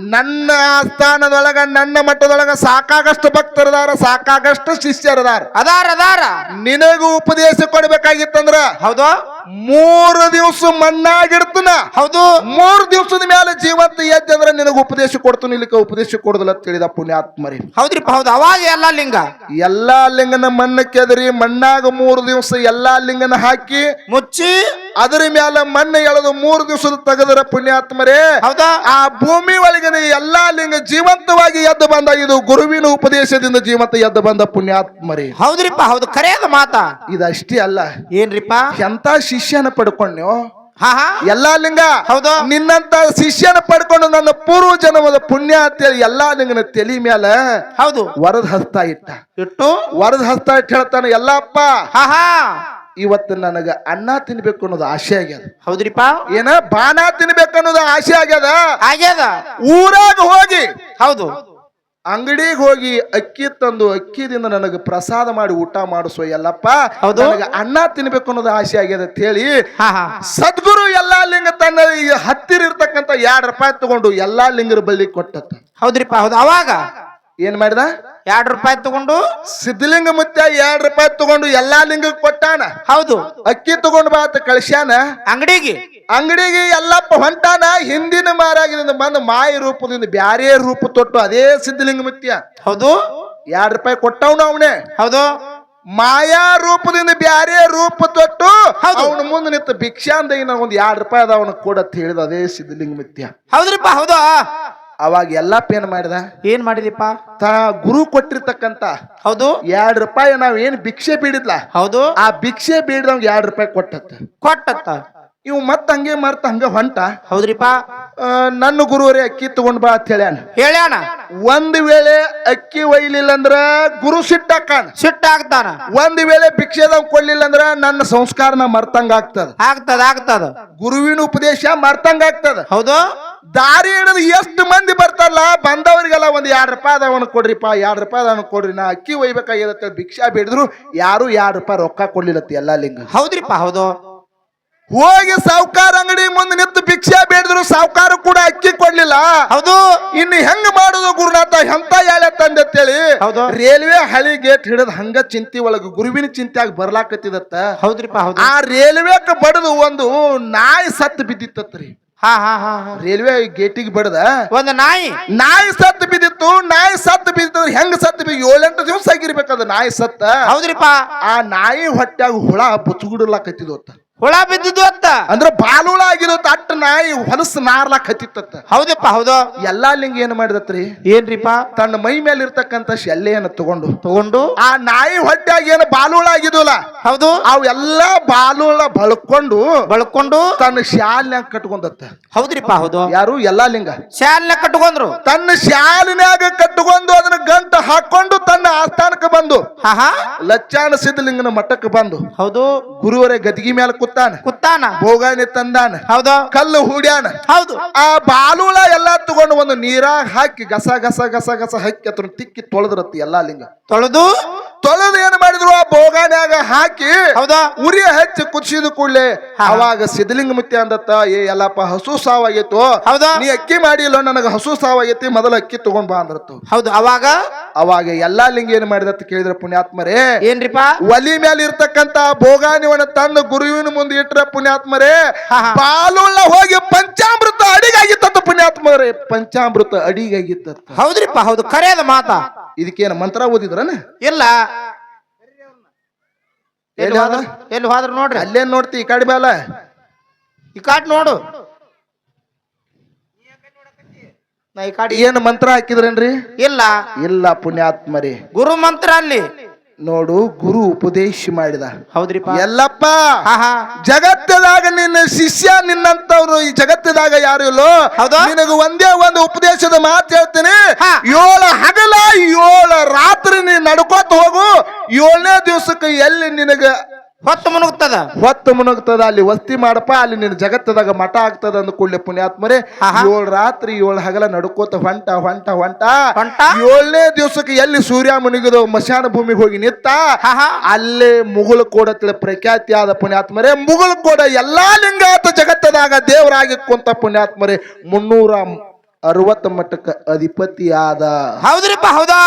ನನ್ನ ಆಸ್ಥಾನದೊಳಗ ನನ್ನ ಮಟ್ಟದೊಳಗ ಸಾಕಾಗಷ್ಟು ಭಕ್ತರದಾರ, ಸಾಕಾಗಷ್ಟು ಶಿಷ್ಯರದಾರ. ಅದಾರ ನಿನಗೂ ಉಪದೇಶ ಕೊಡ್ಬೇಕಾಗಿತ್ತಂದ್ರ ಹೌದು 3 ದಿವಸ ಮಣ್ಣಾಗಿಡ್ತನ. ಹೌದು 3 ದಿವಸದ ಮೇಲೆ ಜೀವಂತ ಎದ್ದಂದ್ರ ನಿನಗ ಉಪದೇಶ ಕೊಡ್ತಾನ. ಇಲ್ಲಿಕ ಉಪದೇಶ ಕೊಡುದಿಲ್ಲ ಅಂತ ತಿಳಿದ ಪುಣ್ಯಾತ್ಮರಿ. ಹೌದ್ರಿಪ್ಪ ಹೌದು. ಅವಾಗ ಎಲ್ಲಾ ಲಿಂಗ ಎಲ್ಲಾ ಲಿಂಗನ ಮಣ್ಣ ಕೆದರಿ ಮಣ್ಣಾಗ 3 ದಿವಸ ಎಲ್ಲಾ ಲಿಂಗನ ಹಾಕಿ ಮುಚ್ಚಿ ಅದರ ಮೇಲೆ ಮಣ್ಣು ಎಳೆದು 3 ದಿವಸದ ತೆಗೆದರ ಪುಣ್ಯಾತ್ಮರೇ ಹೌದಾ ಆ ಭೂಮಿ ಒಳಗಿನ ಎಲ್ಲಾ ಲಿಂಗ ಜೀವಂತವಾಗಿ ಎದ್ದು ಬಂದ. ಇದು ಗುರುವಿನ ಉಪದೇಶದಿಂದ ಜೀವಂತ ಎದ್ದು ಬಂದ ಪುಣ್ಯಾತ್ಮರೇ. ಹೌದ್ರಿಪ್ಪ ಹೌದು. ಕರೆಯದ ಮಾತಾ ಇದಷ್ಟೇ ಅಲ್ಲ, ಏನ್ರಿಪ್ಪ ಎಂತ ಶಿಷ್ಯನ ಪಡ್ಕೊಂಡ್ಯೋ ಹಾ ಹಾ ಎಲ್ಲಾ ಲಿಂಗ. ಹೌದು ನಿನ್ನಂತ ಶಿಷ್ಯನ ಪಡ್ಕೊಂಡು ನನ್ನ ಪೂರ್ವ ಜನ್ಮದ ಪುಣ್ಯ ಅಂತೇಳಿ ಎಲ್ಲಾ ಲಿಂಗನ ತಲಿ ಮೇಲೆ ಹೌದು ವರದ ಹಸ್ತ ಇಟ್ಟ. ಇಟ್ಟು ವರದ ಹಸ್ತ ಇಟ್ಟು ಹೇಳ್ತಾನೆ, ಎಲ್ಲಪ್ಪ ಹಾ ಹಾ ಇವತ್ತು ನನಗ ಅನ್ನ ತಿನ್ಬೇಕು ಅನ್ನೋದು ಆಸೆ ಆಗ್ಯದ. ಹೌದ್ರಿಪ್ಪ ಏನ ಬಾನ ತಿನ್ಬೇಕು ಅನ್ನೋದು ಆಸೆ ಆಗ್ಯದ. ಆಗ್ಯದ ಊರಾಗ ಹೋಗಿ ಹೌದು ಅಂಗಡಿಗೆ ಹೋಗಿ ಅಕ್ಕಿ ತಂದು ಅಕ್ಕಿದಿಂದ ನನಗೆ ಪ್ರಸಾದ ಮಾಡಿ ಊಟ ಮಾಡಿಸೋ ಎಲ್ಲಪ್ಪ. ಹೌದು. ನನಗೆ ಅನ್ನ ತಿನ್ಬೇಕು ಅನ್ನೋದು ಆಸೆ ಆಗ್ಯದ ಅಂತ ಹೇಳಿ ಹಾ ಹಾ ಸದ್ಗುರು ಎಲ್ಲಾ ಲಿಂಗ ತನ್ನ ಈ ಹತ್ತಿರ ಇರ್ತಕ್ಕಂಥ ₹2 ತಗೊಂಡು ಎಲ್ಲಾ ಲಿಂಗರ ಬಳ್ಳಿ ಕೊಟ್ಟತ್ತ. ಹೌದ್ರಿಪ್ಪ ಹೌದು. ಅವಾಗ ಏನ್ ಮಾಡಿದ? ₹2 ತಗೊಂಡು ಸಿದ್ಧಲಿಂಗ ಮುತ್ಯ ₹2 ತಗೊಂಡು ಎಲ್ಲಾ ಲಿಂಗ ಕೊಟ್ಟಾನ. ಹೌದು ಅಕ್ಕಿ ತಗೊಂಡು ಬಾ ಅಂತ ಕಳ್ಸ್ಯಾನ. ಅಂಗಡಿಗೆ ಎಲ್ಲಪ್ಪ ಹೊಂಟಾನ. ಹಿಂದಿನ ಮಾರಾಗಿನಿಂದ ಬಂದು ಮಾಯ ರೂಪದಿಂದ ಬ್ಯಾರೆ ರೂಪ ತೊಟ್ಟು ಅದೇ ಸಿದ್ಧಲಿಂಗ ಮುತ್ಯ ಹೌದು ₹2 ಕೊಟ್ಟವನು ಅವನೇ. ಹೌದು ಮಾಯಾ ರೂಪದಿಂದ ಬ್ಯಾರೆ ರೂಪ ತೊಟ್ಟು ಹೌದು. ಅವನ ಮುಂದೆ ನಿಂತ ಭಿಕ್ಷಾಂದ ಒಂದು ₹2 ಅದ ಅವನ ಕೊಡತ್ ಹೇಳಿದ ಅದೇ ಸಿದ್ಧಲಿಂಗ ಮುತ್ಯ. ಹೌದ್ರಿಪ್ಪ ಹೌದು. ಅವಾಗ ಎಲ್ಲಪ್ಪ ಏನ್ ಮಾಡಿದ? ಏನ್ ಮಾಡಿದಿಪ್ಪ? ತಾ ಗುರು ಕೊಟ್ಟಿರ್ತಕ್ಕಂತ ಹೌದು ₹2 ನಾವ್ ಏನ್ ಭಿಕ್ಷೆ ಬೀಡಿದ್ಲ ಹೌದು ಆ ಭಿಕ್ಷೆ ಬೀಡ್ದವ್ ₹2 ಕೊಟ್ಟತ್ತ. ಇವ್ ಮತ್ತ ಹಂಗೆ ಮರ್ತ ಹಂಗ ಹೊಂಟ. ಹೌದ್ರಿಪ್ಪ ನನ್ನ ಗುರುವರೇ ಅಕ್ಕಿ ತಗೊಂಡ್ ಬಾ ಅಂತ ಹೇಳ್ಯಾನ. ಒಂದ್ ವೇಳೆ ಅಕ್ಕಿ ಒಯ್ಲಿಲ್ಲ ಅಂದ್ರ ಗುರು ಸಿಟ್ಟಾಗ್ತಾನ. ಒಂದ್ ವೇಳೆ ಭಿಕ್ಷೆದಾಗ ಕೊಡ್ಲಿಲ್ಲ ಅಂದ್ರ ನನ್ನ ಸಂಸ್ಕಾರನ ಮರ್ತಂಗ ಆಗ್ತದ. ಆಗ್ತದ ಗುರುವಿನ ಉಪದೇಶ ಮರ್ತಂಗ ಆಗ್ತದ. ಹೌದು ದಾರಿ ಹಿಡಿದು ಎಷ್ಟು ಮಂದಿ ಬರ್ತಾರಲ್ಲ ಬಂದವರಿಗೆಲ್ಲ ಒಂದ್ ₹2 ಅವನು ಕೊಡ್ರಿಪ್ಪ, ₹2 ಅವನು ಕೊಡ್ರಿ, ನಾ ಅಕ್ಕಿ ಒಯ್ಬೇಕಾಗ್ಯದ ಭಿಕ್ಷಾ ಬೇಡಿದ್ರು ಯಾರು ₹2 ರೊಕ್ಕ ಕೊಡ್ಲಿಲ್ಲತ್ತ ಎಲ್ಲಾ ಲಿಂಗ. ಹೌದ್ರಿಪ್ಪ ಹೌದು. ಹೋಗಿ ಸಾವುಕಾರ ಅಂಗಡಿ ಮುಂದೆ ನಿಂತು ಭಿಕ್ಷಾ ಬೇಡಿದ್ರು ಸಾವುಕಾರ ಕೂಡ ಅಕ್ಕಿ ಕೊಡ್ಲಿಲ್ಲ. ಹೌದು ಇನ್ನು ಹೆಂಗ್ ಮಾಡುದು ಗುರುನಾಥ ಎಂತ ಯಾಳೆ ತಂದೆತ್ತೇಳಿ ಹೌದು. ರೈಲ್ವೆ ಹಳಿ ಗೇಟ್ ಹಿಡಿದ್ ಹಂಗ ಚಿಂತಿ ಒಳಗ ಗುರುವಿನ ಚಿಂತ್ಯಾಗ ಬರ್ಲಾಕತ್ತಿದತ್ತ. ಹೌದ್ರಿಪ್ಪ ಹೌದು. ಆ ರೈಲ್ವೆಕ್ ಬಡದು ಒಂದು ನಾಯಿ ಸತ್ತು ಬಿದ್ದಿತ್ತತ್ರಿ. ಹಾ ಹಾ ಹಾ ರೈಲ್ವೆ ಗೇಟಿಗೆ ಬಡದ ಒಂದು ನಾಯಿ ಸತ್ತು ಬಿದ್ದಿತ್ತು. ನಾಯಿ ಸತ್ತು ಬಿದ್ದಿತ್ತು. ಹೆಂಗ್ ಸತ್ತು ಬಿದ್ದು 7-8 ದಿವಸ ಆಗಿರ್ಬೇಕದ ನಾಯಿ ಸತ್ತ. ಹೌದ್ರಿಪ್ಪ ಆ ನಾಯಿ ಹೊಟ್ಯಾಗ ಹುಳ ಬುಚ್ಚುಗುಡ್ಲಾಕತ್ತಿದ್ವತ್ತ. ಹುಳ ಬಿದ್ದಿದ್ದು ಅಂತ ಅಂದ್ರ ಬಾಲುಳ ಆಗಿದ್ದು ಅಟ್ಟ ನಾಯಿ ಹೊಲಸ್ ನಾರ್ಲಾಕ್ ಹತ್ತಿತ್ತ. ಹೌದಪ್ಪ ಹೌದು. ಎಲ್ಲಾ ಲಿಂಗ ಏನ್ ಮಾಡಿದತ್ರಿ? ಏನ್ರಿಪ್ಪ? ತನ್ನ ಮೈ ಮೇಲೆ ಇರ್ತಕ್ಕಂತ ಶೆಲ್ಲೆಯನ್ನ ತಗೊಂಡು ಆ ನಾಯಿ ಹೊಟ್ಯಾಗ ಏನು ಬಾಲುಳ ಆಗಿದ್ವಲ್ಲ ಹೌದು ಅವೆಲ್ಲಾ ಬಾಲುಳ ಬಳಕೊಂಡು ತನ್ನ ಶಾಲ್ನ್ಯಾಗ ಕಟ್ಕೊಂಡತ್ತ. ಹೌದ್ರಿಪ್ಪ ಹೌದು. ಯಾರು? ಎಲ್ಲಾ ಲಿಂಗ ಶಾಲ್ನ್ಯಾಗ ಕಟ್ಕೊಂಡ್ರು. ತನ್ನ ಶಾಲಿನ್ಯಾಗ ಕಟ್ಕೊಂಡು ಅದನ್ನ ಗಂಟ ಹಾಕೊಂಡು ತನ್ನ ಆಸ್ಥಾನಕ್ಕೆ ಬಂದು ಲಚ್ಚಾನ ಸಿದ್ಧಲಿಂಗನ ಮಠಕ್ಕೆ ಬಂದು ಹೌದು ಗುರುವರೇ ಗದಿಗೆ ಮೇಲೆ ಕುತ್ತಾನ ಭೋಗಾನಿ ತಂದಾನ. ಹೌದು ಕಲ್ಲು ಹೂಡ್ಯಾನ. ಹೌದು ಆ ಬಾಲುಳ ಎಲ್ಲಾ ತಗೊಂಡು ಒಂದು ನೀರಾಗ ಹಾಕಿ ಗಸ ಗಸ ಗಸ ಗಸ ಹಾಕಿ ಅದ್ರ ತಿಕ್ಕಿ ತೊಳೆದ್ರತ್ತಿ ಎಲ್ಲಾ ಲಿಂಗ. ತೊಳೆದು ಏನ್ ಮಾಡಿದ್ರು? ಆ ಭೋಗಾನ್ಯಾಗ ಹಾಕಿ ಹೌದಾ ಉರಿ ಹಚ್ಚಿ ಕುದಿಸಿದ ಕೂಡ್ಲೆ ಅವಾಗ ಸಿದ್ಧಲಿಂಗ ಮುತ್ಯ ಅಂದತ್ತ, ಏ ಎಲ್ಲಪ್ಪ ಹಸು ಸಾವಾಗೈತು, ನೀ ಅಕ್ಕಿ ಮಾಡಿಲ್ಲ, ನನಗ ಹಸು ಸಾವಾಗೈತಿ, ಮೊದಲ ಅಕ್ಕಿ ತಗೊಂಡ್ ಬಾ ಅಂದ್ರತ್ತು. ಹೌದು. ಅವಾಗ ಎಲ್ಲಾ ಲಿಂಗ ಏನ್ ಮಾಡಿದತ್ತ ಕೇಳಿದ್ರ ಪುಣ್ಯಾತ್ಮರೇ, ಏನ್ರಿಪ್ಪ? ಒಲಿ ಮೇಲೆ ಇರ್ತಕ್ಕಂತ ಭೋಗಾನಿವನ ತಂದು ಗುರುವಿನ ಮುಂದೆ ಇಟ್ರ ಪುಣ್ಯಾತ್ಮರೇ ಬಾಲುಳ್ಳ ಹೋಗಿ ಪಂಚಾಮೃತ ಅಡಿಗಾಗಿತ್ತ ಪುಣ್ಯಾತ್ಮರೇ. ಪಂಚಾಮೃತ ಅಡಿಗಾಗಿತ್ತ. ಹೌದ್ರಿಪ್ಪ ಹೌದು. ಕರೆಯದ ಮಾತಾ. ಇದಕ್ಕೇನ ಮಂತ್ರ ಓದಿದ್ರನ? ಇಲ್ಲ. ಎಲ್ಲಿ ಹೋದ್ರ ನೋಡ್ರಿ. ಅಲ್ಲೇನ್ ನೋಡ್ತಿ? ಈ ಕಡೆ ಬೇಲ ಈ ಕಾಟ್ ನೋಡು. ಏನ್ ಮಂತ್ರ ಹಾಕಿದ್ರೇನ್ರಿ? ಇಲ್ಲ ಪುಣ್ಯಾತ್ಮರಿ. ಗುರು ಮಂತ್ರ ಅಲ್ಲಿ ನೋಡು, ಗುರು ಉಪದೇಶ ಮಾಡಿದ. ಹೌದ್ರಿಪ್ಪ. ಎಲ್ಲಪ್ಪ ಜಗತ್ತದಾಗ ನಿನ್ನ ಶಿಷ್ಯ ನಿನ್ನಂತವ್ರು ಈ ಜಗತ್ತದಾಗ ಯಾರು ಇಲ್ಲೋ. ನಿನಗ ಒಂದೇ ಒಂದು ಉಪದೇಶದ ಮಾತು ಹೇಳ್ತೀನಿ. 7 ಹಗಲ 7 ರಾತ್ರಿ ನೀ ನಡ್ಕೋತ ಹೋಗು. 7ನೇ ದಿವಸಕ್ಕೆ ಎಲ್ಲಿ ನಿನಗ ಹೊತ್ತು ಮುನುಗ್ತದ ಅಲ್ಲಿ ವಸ್ತಿ ಮಾಡಪ್ಪ. ಅಲ್ಲಿ ನಿನ್ನ ಜಗತ್ತದಾಗ ಮಠ ಆಗ್ತದ ಅಂದ ಕೂಡಲೇ ಪುಣ್ಯಾತ್ಮರೇ 7 ರಾತ್ರಿ 7 ಹಗಲ ನಡ್ಕೋತ ಹೊಂಟ 7ನೇ ದಿವಸಕ್ಕೆ ಎಲ್ಲಿ ಸೂರ್ಯ ಮುನಿಗಿದ ಮಶಾನ ಭೂಮಿಗೆ ಹೋಗಿ ನಿತ್ತ ಅಲ್ಲೇ ಮುಗುಳ ಕೋಡ ಪ್ರಖ್ಯಾತಿ ಆದ ಪುಣ್ಯಾತ್ಮರೇ. ಮುಗುಳ ಕೋಡ ಎಲ್ಲಾ ಲಿಂಗಾತ ಜಗತ್ತದಾಗ ದೇವರಾಗಿ ಕುಂತ ಪುಣ್ಯಾತ್ಮರೇ 60 ಮಟ್ಟಕ್ಕ ಅಧಿಪತಿ ಆದ. ಹೌದ್ರಿಪ್ಪ ಹೌದಾ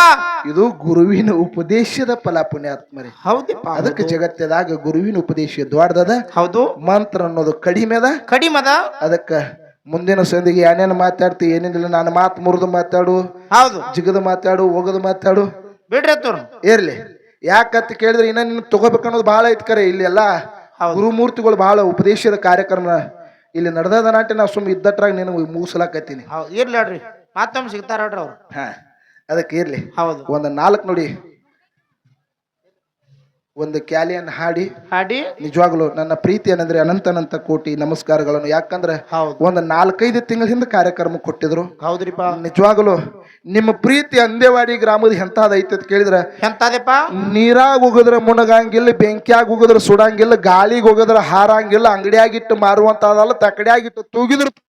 ಇದು ಗುರುವಿನ ಉಪದೇಶದ ಫಲ ಪುಣ್ಯಾತ್ಮರಿ. ಹೌದಿಪ್ಪ ಅದಕ್ಕೆ ಜಗತ್ತದಾಗ ಗುರುವಿನ ಉಪದೇಶ ದೊಡ್ಡದ, ಹೌದು ಮಂತ್ರ ಅನ್ನೋದು ಕಡಿಮೆ ಅದ. ಕಡಿಮದ ಅದಕ್ಕ ಮುಂದಿನ ಸಂದಿಗೆ ಏನೇನು ಮಾತಾಡ್ತಿ ಏನೇನಿಲ್ಲ, ನಾನು ಮಾತು ಮುರಿದು ಮಾತಾಡು, ಹೌದು ಜಿಗದು ಮಾತಾಡು, ಹೋಗದು ಮಾತಾಡು, ಬಿಡ್ರಿ ಅತ್ತವ್ರು ಇರ್ಲಿ. ಯಾಕಂತ ಕೇಳಿದ್ರೆ ಇನ್ನ ನಿನ್ ತಗೋಬೇಕನ್ನೋದು ಬಹಳ ಐತ್ ಕರೆ. ಇಲ್ಲಿ ಎಲ್ಲ ಗುರುಮೂರ್ತಿಗಳು ಬಹಳ ಉಪದೇಶದ ಕಾರ್ಯಕ್ರಮ ಇಲ್ಲಿ ನಡೆದ ನಾಟ್ಯ ನಾವು ಸುಮ್ಮ ಇದ್ದಟ್ರಾಗ ನೀನು ಮುಗಿಸ್ಲಾಕತ್ತೀನಿ. ಹೌದು ಇರ್ಲಿ ಹೇಳ್ರಿ ಮತ್ತೊಮ್ಮೆ ಸಿಗ್ತಾರ ಹೇಳ್ರಿ ಅವ್ರು. ಹಾ ಅದಕ್ಕೆ ಇರ್ಲಿ. ಹೌದು ಒಂದು 4 ನೋಡಿ ಒಂದು ಕ್ಯಾಲಿಯನ್ನು ಹಾಡಿ ಹಾಡಿ ನಿಜವಾಗ್ಲು ನನ್ನ ಪ್ರೀತಿ ಏನಂದ್ರೆ ಅನಂತ ಕೋಟಿ ನಮಸ್ಕಾರಗಳನ್ನು. ಯಾಕಂದ್ರೆ ಹೌದು ಒಂದು 4-5 ತಿಂಗಳ ಹಿಂದೆ ಕಾರ್ಯಕ್ರಮ ಕೊಟ್ಟಿದ್ರು. ಹೌದ್ರಿಪ್ಪ ನಿಜವಾಗ್ಲು ನಿಮ್ಮ ಪ್ರೀತಿ ಅಂದೇವಾಡಿ ಗ್ರಾಮದ ಎಂತದೈತೆ ಅಂತ ಕೇಳಿದ್ರೆ, ಎಂತದಪ್ಪ ನೀರಾಗ ಹೋಗದ್ರ ಮುಣಗಂಗಿಲ್ಲ, ಬೆಂಕಿಯಾಗ ಹೋಗದ್ರ ಸುಡಂಗಿಲ್ಲ, ಗಾಳಿಗೆ ಹೋಗದ್ರ ಹಾರಂಗಿಲ್ಲ, ಅಂಗಡಿಯಾಗಿಟ್ಟು ಮಾರುವಂತದಲ್ಲ, ತಕಡಿಯಾಗಿಟ್ಟು ತೂಗಿದ್ರು